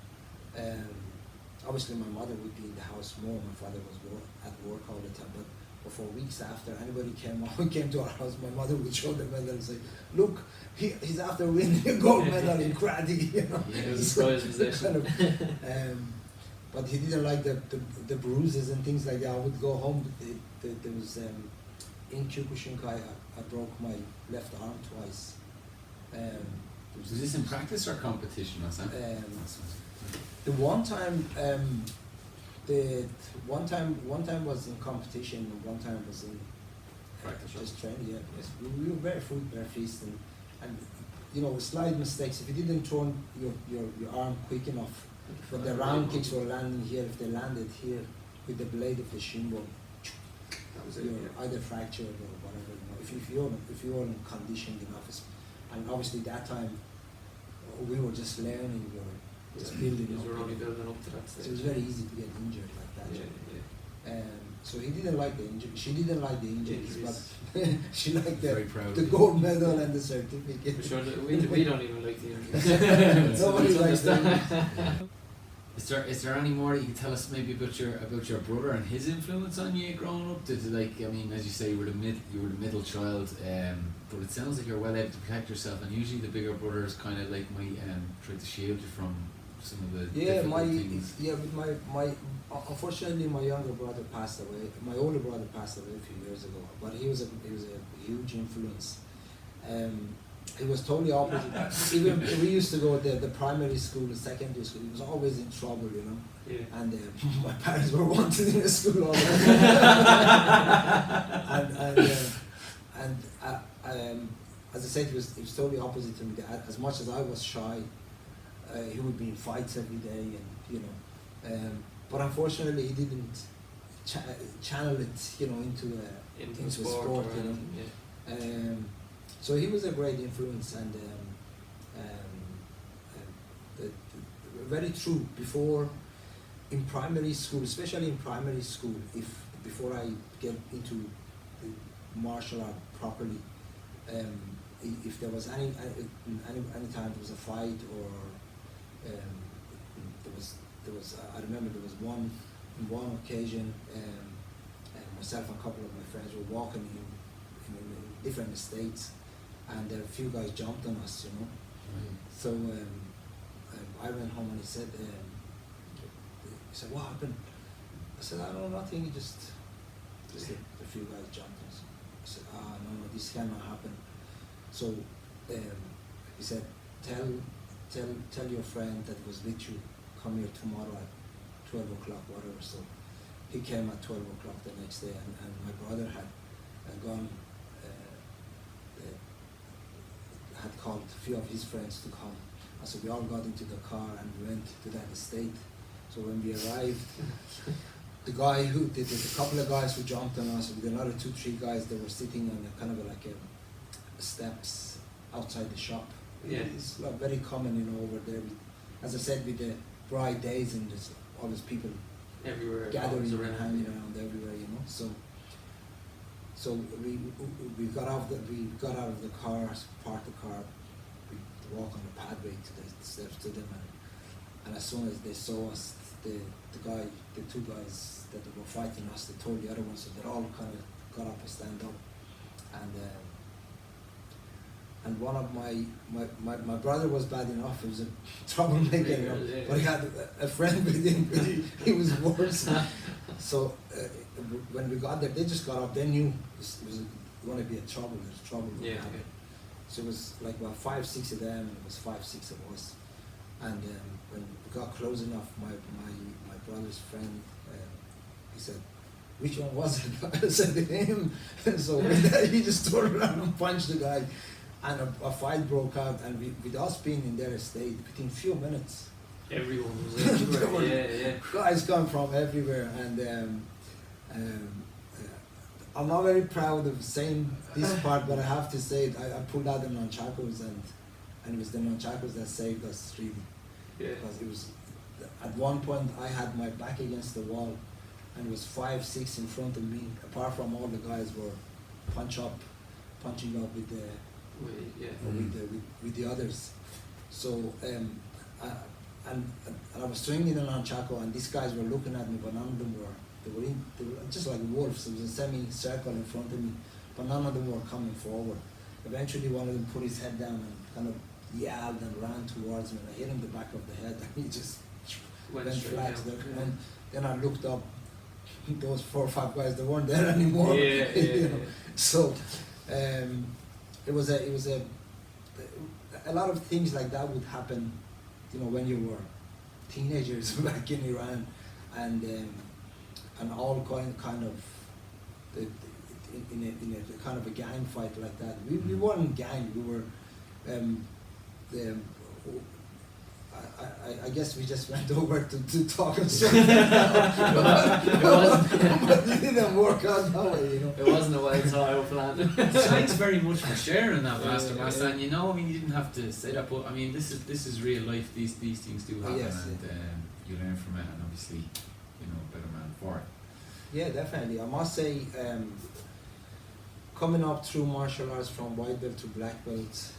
obviously my mother would be in the house more, my father was at work all the time, but for weeks after anybody came to our house, my mother would show the medal and say, look, he's after winning a gold medal in karate, Yeah, it was a prize possession. But he didn't like the bruises and things like that. I would go home, there was in Kyokushinkai, I broke my left arm twice. Was this in practice or competition? The one time was in competition, and one time was in practice. Just training. Yeah, yes. We were barefoot, barefaced, and slight mistakes. If you didn't turn your arm quick enough, but the round kicks were landing here. If they landed here with the blade of the shin bone, you're either fractured or whatever. If you weren't conditioned enough, and obviously that time we were just learning, we were just building. You were only building up to that stage. So it was very easy to get injured like that. Yeah. So he didn't like the injury. She didn't like the injuries, but she liked the gold medal and the certificate. For sure, we don't even like the injuries. Nobody likes the injuries. Is there any more that you can tell us maybe about your brother and his influence on you growing up? As you say, you were the middle child, but it sounds like you're well able to protect yourself. And usually the bigger brothers kind of like might try to shield you from some of the difficult things. With my unfortunately my younger brother passed away. My older brother passed away a few years ago, but he was a huge influence. It was totally opposite. Even we used to go the primary school, the secondary school. He was always in trouble, Yeah. And my parents were wanted in the school all the time. As I said, it was totally opposite to me. As much as I was shy, he would be in fights every day, and but unfortunately he didn't channel it, into a sport, so he was a great influence, and very true. Before in primary school, especially in primary school, before I get into the martial art properly, if there was any time there was a fight or there was I remember there was one occasion, myself and a couple of my friends were walking in different estates, and a few guys jumped on us, you know. So I went home and he said, what happened? I said, I don't know, nothing, just a few guys jumped on us. I said, no, this cannot happen. So he said, tell your friend that was with you, come here tomorrow at 12 o'clock, whatever. So he came at 12 o'clock the next day, and my brother had gone, had called a few of his friends to come. And so we all got into the car and we went to that estate. So when we arrived, the couple of guys who jumped on us, with another 2-3 guys, they were sitting on a kind of like a steps outside the shop. Yeah. It's like very common, you know, over there. As I said, with the bright days and there's all these people Everywhere. gathering around, and hanging around everywhere, you know. So we got out of the car, parked the car, we walked on the pathway to the steps to them, and as soon as they saw us, the 2 guys that were fighting us, they told the other ones, so they all kind of got up and stand up, and one of my brother was bad enough, he was a troublemaker, you know, but he had a friend with him, he was worse. So when we got there, they just got up, they knew it was going to be trouble. Yeah. Okay. So it was like about 5-6 of them, and it was 5-6 of us. And when we got close enough, my brother's friend, he said, which one was it? I said, him. So he just turned around and punched the guy, and a fight broke out. And with us being in their estate, within a few minutes, Everyone was everywhere. Yeah. guys come from everywhere, and I'm not very proud of saying this part, but I have to say it. I pulled out the nunchakus, and it was the nunchakus that saved us, really. Yeah. Because it was, at one point I had my back against the wall, and it was 5-6 in front of me. Apart from all the guys were punching up with the others. So and I was swinging the nunchaku, and these guys were looking at me, but none of them were. They were just like wolves. It was a semi-circle in front of me, but none of them were coming forward. Eventually, one of them put his head down and kind of yelled and ran towards me. And I hit him the back of the head, and he just went flat. And then I looked up. Those 4 or 5 guys, they weren't there anymore. Yeah. So it was a lot of things like that would happen, you know, when you were teenagers back in Iran, and all kind of in a kind of a gang fight like that. We weren't gang. We were I guess we just went over to talk and stuff. But it didn't work out that way, you know. It wasn't a well-thought out plan. Thanks very much for sharing that, Master Yeah. Massan. You know, I mean, you didn't have to say that, but I mean, this is real life. These things do happen, Yes, and you learn from it, and obviously, you know, a better man for it. Yeah, definitely. I must say, coming up through martial arts from white belt to black belt,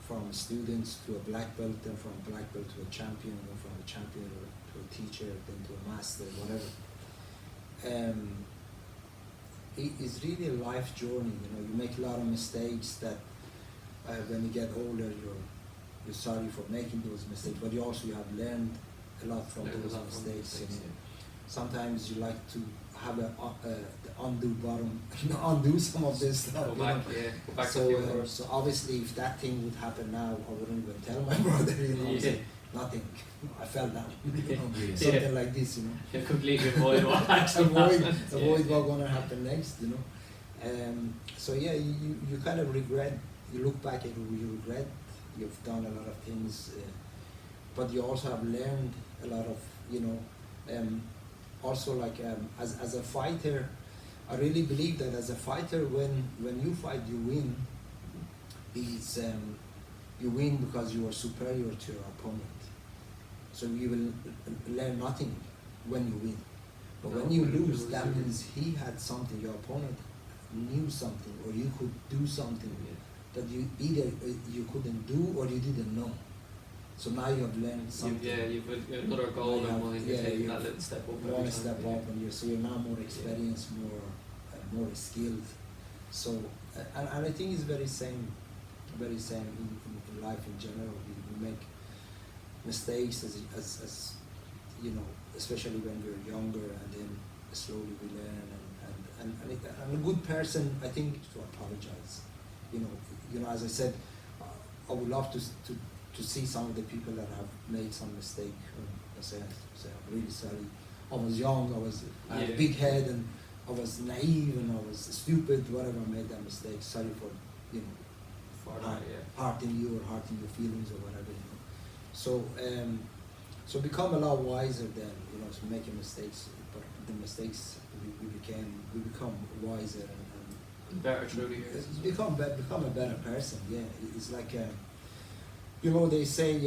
from students to a black belt, then from black belt to a champion, then from a champion to a teacher, then to a master, whatever. It is really a life journey. You know, you make a lot of mistakes that when you get older, you're sorry for making those mistakes, but you have learned a lot from those mistakes. You know. Sometimes you like to have the undo bottom, undo some of this stuff. Go back a few hours. So obviously, if that thing would happen now, I wouldn't even tell my brother. You know, Yeah. nothing. I fell down. You know, Yeah. something like this. You know. You completely avoid what actually happened. avoid what's gonna happen next. You know. So yeah, you kind of regret. You look back at you regret. You've done a lot of things, but you also have learned a lot of. You know. Also, like as a fighter, I really believe that as a fighter, when you fight, you win. You win because you are superior to your opponent. So you will learn nothing when you win. But No, when you when you lose, lose, that you means he had something, your opponent knew something, or you could do something that you either you couldn't do or you didn't know. So now you have learned something. You've another goal in mind. You're taking that little step up. One step up, and you're now more experienced, more skilled. So and I think it's very same in life in general. We make mistakes as you know, especially when we're younger, and then slowly we learn. And a good person, I think, to apologize. You know, as I said, I would love to see some of the people that have made some mistake. I say I'm really sorry. I was young. I had a big head, and I was naive, and I was stupid. Whatever, I made that mistake. Sorry for hurting you or hurting your feelings or whatever. So become a lot wiser then. So making mistakes, but the mistakes we become wiser and better through the years. Become a better person. Yeah, it's like they say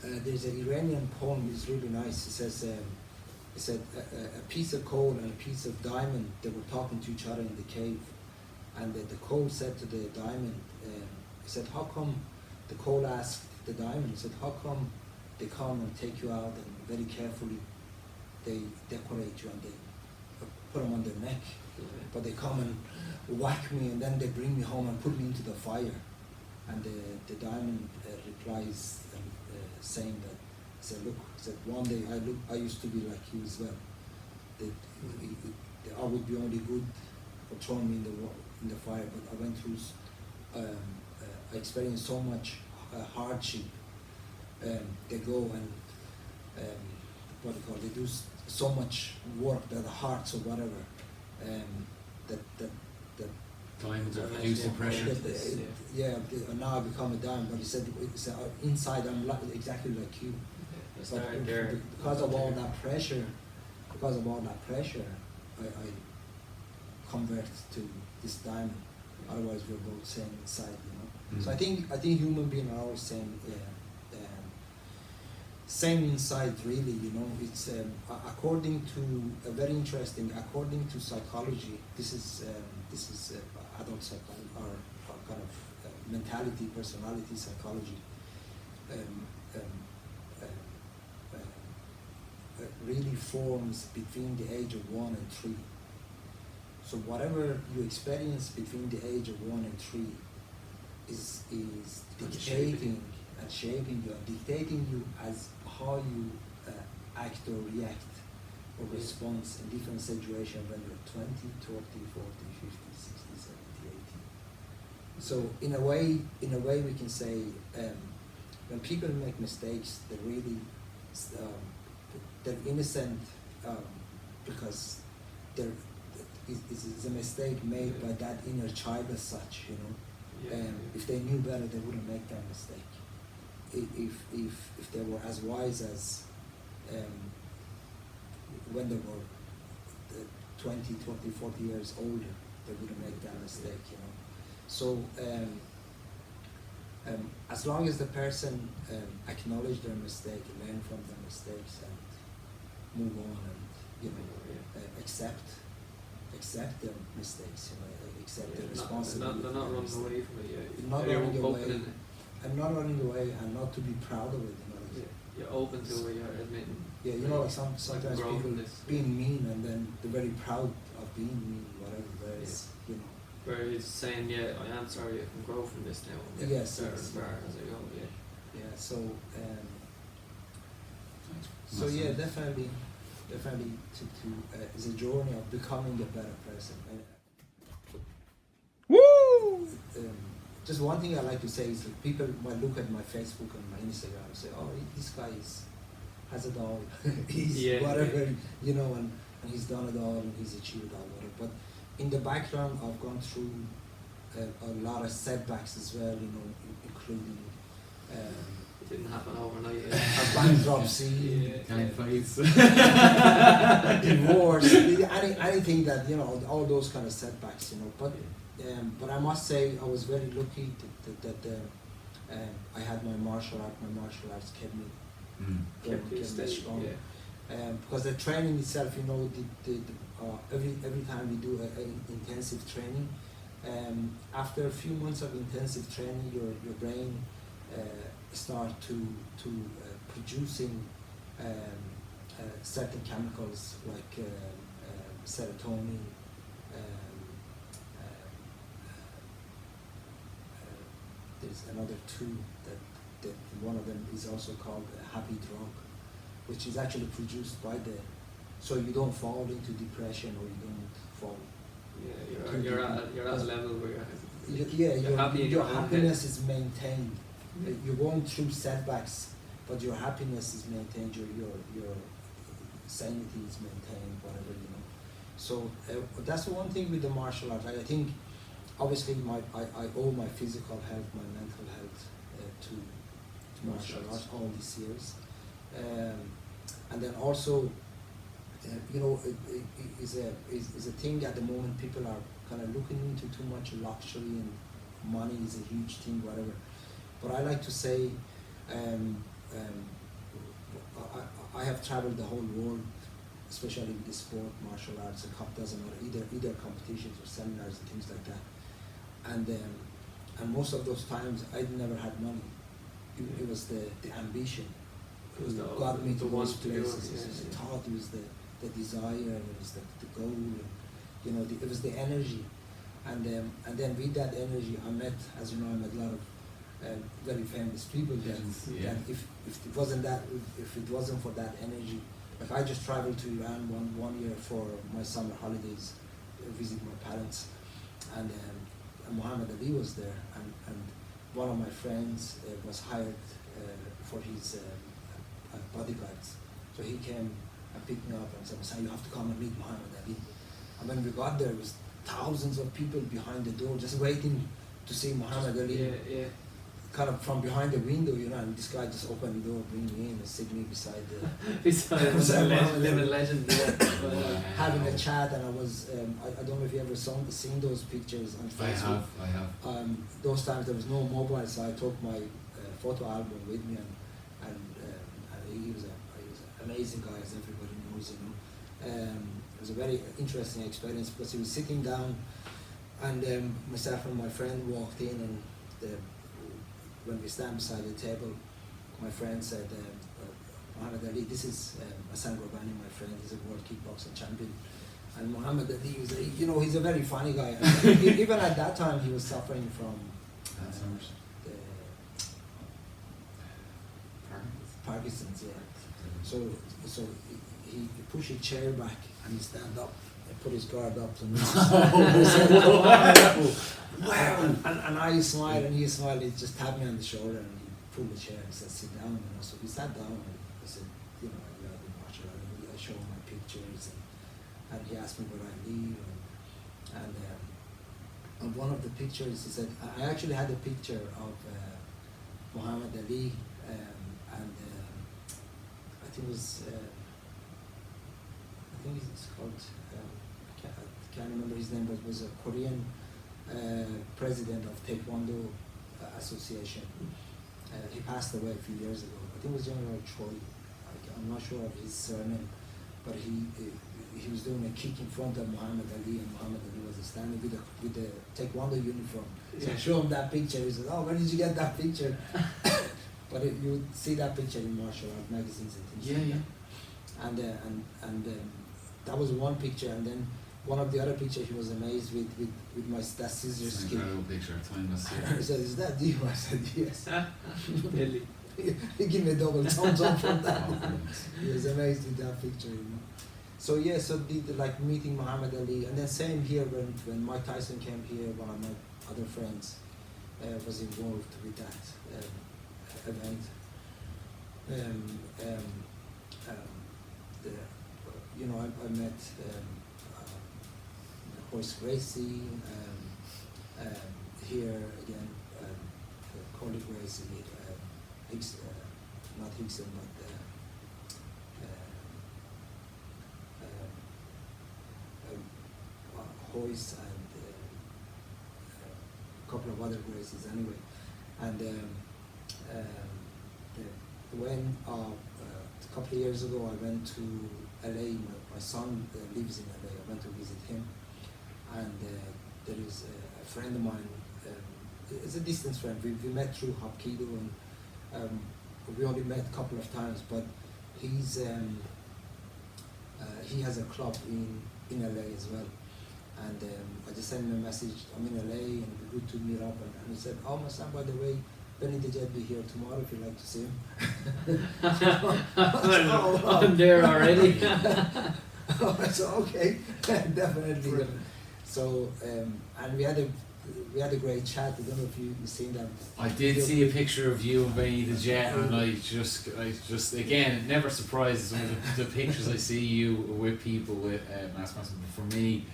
there's an Iranian poem. It's really nice. It says it said a piece of coal and a piece of diamond. They were talking to each other in the cave, and the coal said to the diamond, he said, "How come?" The coal asked the diamond. He said, "How come they come and take you out and very carefully they decorate you and they put them on their neck, but they come and whack me and then they bring me home and put me into the fire?" And the diamond replies saying that, he said, "Look," he said, "one day I used to be like you as well. I would be only good for throwing me in the fire, but I went through, I experienced so much hardship. They go and they do so much work that the hearts or whatever that diamonds are produced in pressure. Now I become a diamond." But he said inside I'm exactly like you. But because of all that pressure, I convert to this diamond. Otherwise, we're both same inside, So I think human beings are always same inside, really. It's according to very interesting. According to psychology, this is adult psychology or kind of mentality, personality psychology. Really forms between the age of 1 and 3. So whatever you experience between the age of 1 and 3 is dictating and shaping you, and dictating you as how you act or react or respond in different situations when you're 20, 30, 40, 50, 60, 70, 80. So in a way we can say when people make mistakes, they're really they're innocent because it's a mistake made by that inner child as such, If they knew better, they wouldn't make that mistake. If they were as wise as when they were 20, 40 years older, they wouldn't make that mistake, So as long as the person acknowledge their mistake, learn from their mistakes, and move on, and accept their mistakes, accept their responsibility. They're not running away from it. Not running away, and not running away, and not to be proud of it. You're open to it. You're admitting. Yeah, like sometimes people being mean, and then they're very proud of being mean, whatever. Whereas, where he's saying, I am sorry, I can grow from this now. Yes. As I go. Yeah. So definitely it's a journey of becoming a better person. Woo! Just one thing I like to say is that people might look at my Facebook and my Instagram and say, "Oh, this guy has it all. He's whatever, and he's done it all and he's achieved all whatever." But in the background, I've gone through a lot of setbacks as well, including. It didn't happen overnight. A bankruptcy, fights, divorce, anything that all those kind of setbacks, But I must say I was very lucky that I had my martial arts. My martial arts kept me Kept you steady. strong. Yeah. Because the training itself, you know, every time we do a intensive training, after a few months of intensive training, your brain start to producing certain chemicals like serotonin. There's another two that one of them is also called a happy drug, which is actually produced by so you don't fall into depression or you don't fall. Yeah, you're at a level where Your happy in your your own happiness is maintained. You're going through setbacks, but your happiness is maintained. Your sanity is maintained. Whatever, you know. So that's one thing with the martial art. I think, obviously, I owe my physical health, my mental health to martial arts all these years, and then also, you know, it is a thing at the moment. People are kind of looking into too much luxury, and money is a huge thing, whatever. But I like to say, I have traveled the whole world, especially with the sport, martial arts, a cup doesn't matter, either competitions or seminars and things like that. And most of those times I never had money. It was the ambition. It was got me to those places. Yeah, It was the thought, it was the desire, it was the goal, and, you know, it was the energy. And then with that energy, I met, as you know, I met a lot of very famous people that if it wasn't for that energy, like I just traveled to Iran one year for my summer holidays, visit my parents, and Muhammad Ali was there, and one of my friends was hired for his bodyguards, so he came and picked me up and said, "You have to come and meet Muhammad Ali." And when we got there, it was thousands of people behind the door just waiting to see Muhammad Ali. Yeah. Kind of from behind the window, you know, and this guy just opened the door, bring me in, and sit me beside the Beside living legend. Yeah. having a chat. And I was, I don't know if you ever seen those pictures on Facebook. I have. Those times there was no mobile, so I took my photo album with me, and he was an amazing guy, as everybody knows, you know. It was a very interesting experience because he was sitting down, and myself and my friend walked in, and when we stand beside the table, my friend said, Muhammad Ali, this is Massan Ghorbani, my friend, he's a world kickboxing champion. And Muhammad Ali was, you know, he's a very funny guy. Even at that time, he was suffering from the Parkinson's, yeah. So he pushed his chair back and he stand up and put his guard up to me. And I smiled and he smiled. He just tapped me on the shoulder and he pulled the chair and said, "Sit down." You know, so we sat down and I said, "You know, I love martial art." I showed him my pictures and he asked me where I live. And on one of the pictures, he said, I actually had a picture of Muhammad Ali and I think it was. I think it's called. I can't remember his name, but it was a Korean. President of Taekwondo Association. He passed away a few years ago. I think it was General Choi. I'm not sure of his surname, but he was doing a kick in front of Muhammad Ali, and Muhammad Ali was standing with the Taekwondo uniform. So I showed him that picture. He said, "Oh, where did you get that picture?" But you would see that picture in martial art magazines and things. Yeah. And that was one picture, and then. One of the other pictures, he was amazed with my that scissor It's an skill. incredible picture. Timeless. He said, "Is that you?" I said, "Yes." Really? He gave me a double thumbs up from that. He was amazed with that picture, you know. So yeah, so like meeting Muhammad Ali, and then same here when Mike Tyson came here, one of my other friends was involved with that event. I met. Horse Gracie, here again, Colin Gracie, not Hickson, but Hoyce and a couple of other Gracies anyway. And when a couple of years ago, I went to LA. My son lives in LA. I went to visit him, and there is a friend of mine. It's a distance friend. We met through Hapkido, and we only met a couple of times. But he's he has a club in LA as well. And I just sent him a message. I'm in LA, and it'd be good to meet up. And he said, "Oh, Massan, by the way, Benny the Jet will be here tomorrow if you'd like to see him." I'm there already. So okay, definitely. So and we had a great chat. I don't know if you've seen that. I did see a picture of you and Benny the Jet, and I just again, it never surprises me the pictures I see you with people with Master Massan. But for me,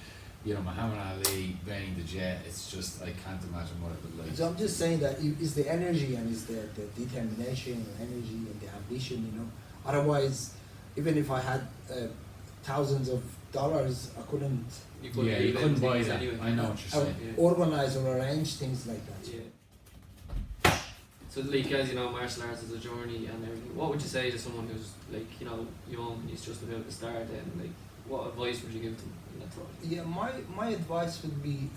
you know, Muhammad Ali, Benny the Jet, it's just, I can't imagine what it would like. So I'm just saying that it's the energy and it's the determination and energy and the ambition, you know. Otherwise, even if I had thousands of dollars, I couldn't You couldn't buy things that. anyway. I know what you're saying. Yeah. organize or arrange things like that. Yeah. So, like, as you know, martial arts is a journey and everything. What would you say to someone who's, like, you know, young and he's just about to start, and like, what advice would you give them in that thought? Yeah, my advice would be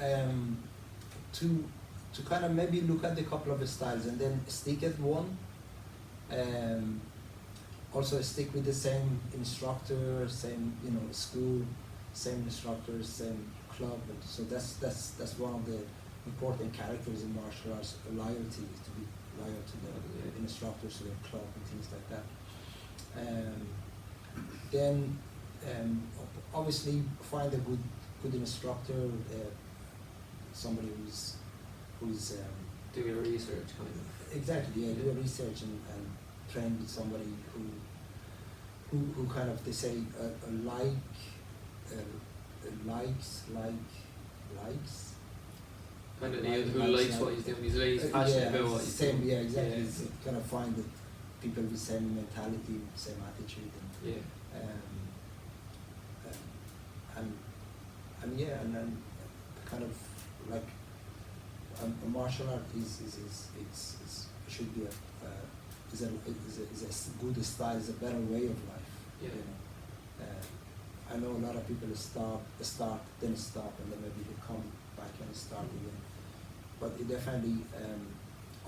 to kind of maybe look at a couple of the styles and then stick at one. Also stick with the same instructor, same school, same instructors, same club. So that's one of the important characters in martial arts. Loyalty is to be loyal to the instructors, to the club, and things like that. Then obviously find a good instructor, somebody who's Do your research, kind of. exactly, yeah, do a research and train with somebody who kind of, they say likes. Kind of Like- who likes likes what he's doing. He's Uh, passionate yeah, about what he's same, doing. yeah, exactly. Yeah. It's kind of find that people with same mentality, same attitude, Yeah. and then kind of like a martial art should be is a good style, is a better way of life. Yeah. You know? I know a lot of people start, then stop, and then maybe they come back and start again. But it definitely,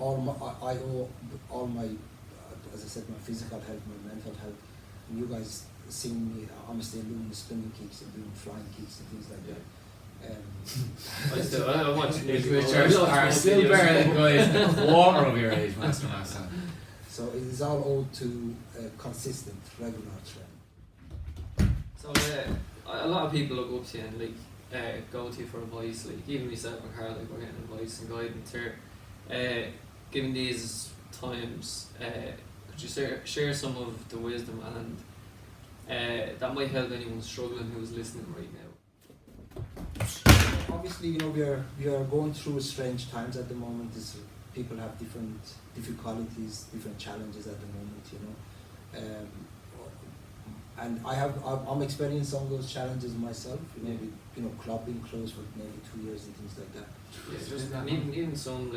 I owe all my, as I said, my physical health, my mental health. And you guys seeing me, I'm still doing spinning kicks and doing flying kicks and things like that. I watch Which are still better than guys a quarter of your age, Master Massan. So it is all owed to consistent, regular training. So a lot of people look up to you and like go to you for advice. Like even myself and Carl, like, we're getting advice and guidance here. Given these times, could you share some of the wisdom and that might help anyone struggling who's listening right now? Obviously, we are going through strange times at the moment. People have different difficulties, different challenges at the moment. And I'm experiencing some of those challenges myself. With club being closed for maybe 2 years and things like that. Yeah, just even some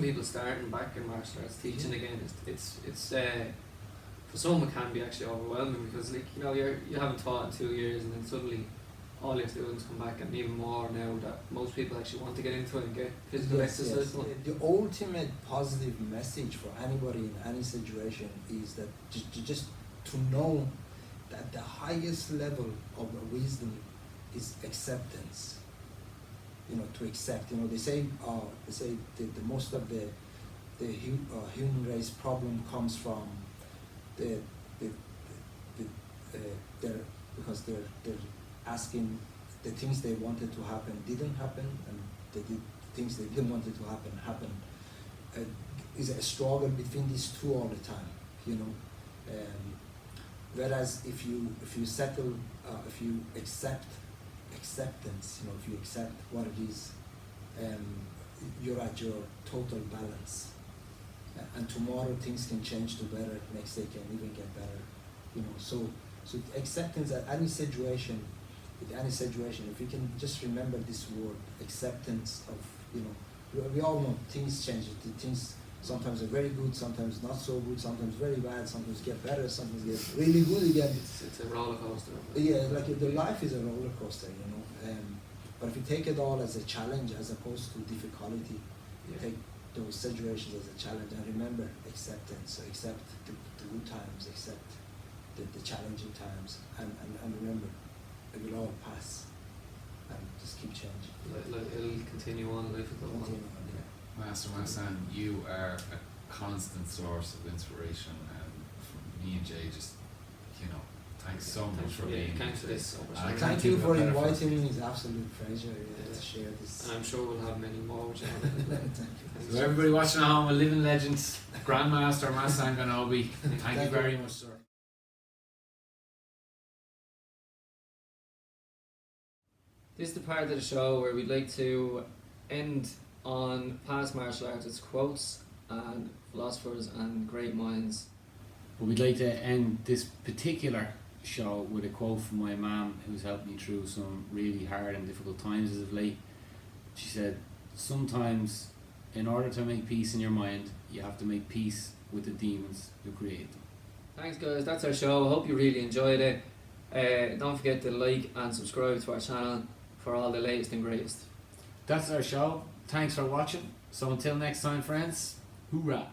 people starting back in martial arts, teaching again. It's for some it can be actually overwhelming because you haven't taught in 2 years and then suddenly all your students come back, and even more now that most people actually want to get into it and get physical exercise. Yes. The ultimate positive message for anybody in any situation is that just to know that the highest level of wisdom is acceptance. To accept. They say the most of the human race problem comes from because they're asking the things they wanted to happen didn't happen, and the things they didn't want it to happen. Is a struggle between these two all the time. Whereas if you settle, if you accept acceptance, if you accept what it is, you're at your total balance. And tomorrow things can change to better, next day can even get better. So acceptance at any situation, with any situation, if we can just remember this word, acceptance of, we all know things change, things Sometimes they're very good, sometimes not so good, sometimes very bad, sometimes get better, sometimes get really good again. It's a roller coaster. Yeah, like the life is a roller coaster, you know. But if you take it all as a challenge as opposed to difficulty, you take those situations as a challenge and remember acceptance. So accept the good times, accept the challenging times, and remember it will all pass and just keep changing. Like it'll continue on, life will go on. Continue on, yeah. Master Massan, you are a constant source of inspiration, and from me and Jay, just, you know, thanks so much for being thanks for here. this I opportunity. can't Thank you think of for a better inviting friend. me. It's an absolute pleasure to share this. And I'm sure we'll have many more with you. Thank you. So everybody watching at home, a living legend, Grand Master Massan Ghorbani. Thank you very much, sir. This is the part of the show where we'd like to end on past martial artists' quotes and philosophers and great minds. But we'd like to end this particular show with a quote from my mum, who's helped me through some really hard and difficult times as of late. She said, sometimes in order to make peace in your mind, you have to make peace with the demons who create them. Thanks guys, that's our show. I hope you really enjoyed it. Don't forget to like and subscribe to our channel for all the latest and greatest. That's our show. Thanks for watching. So until next time, friends, hoorah!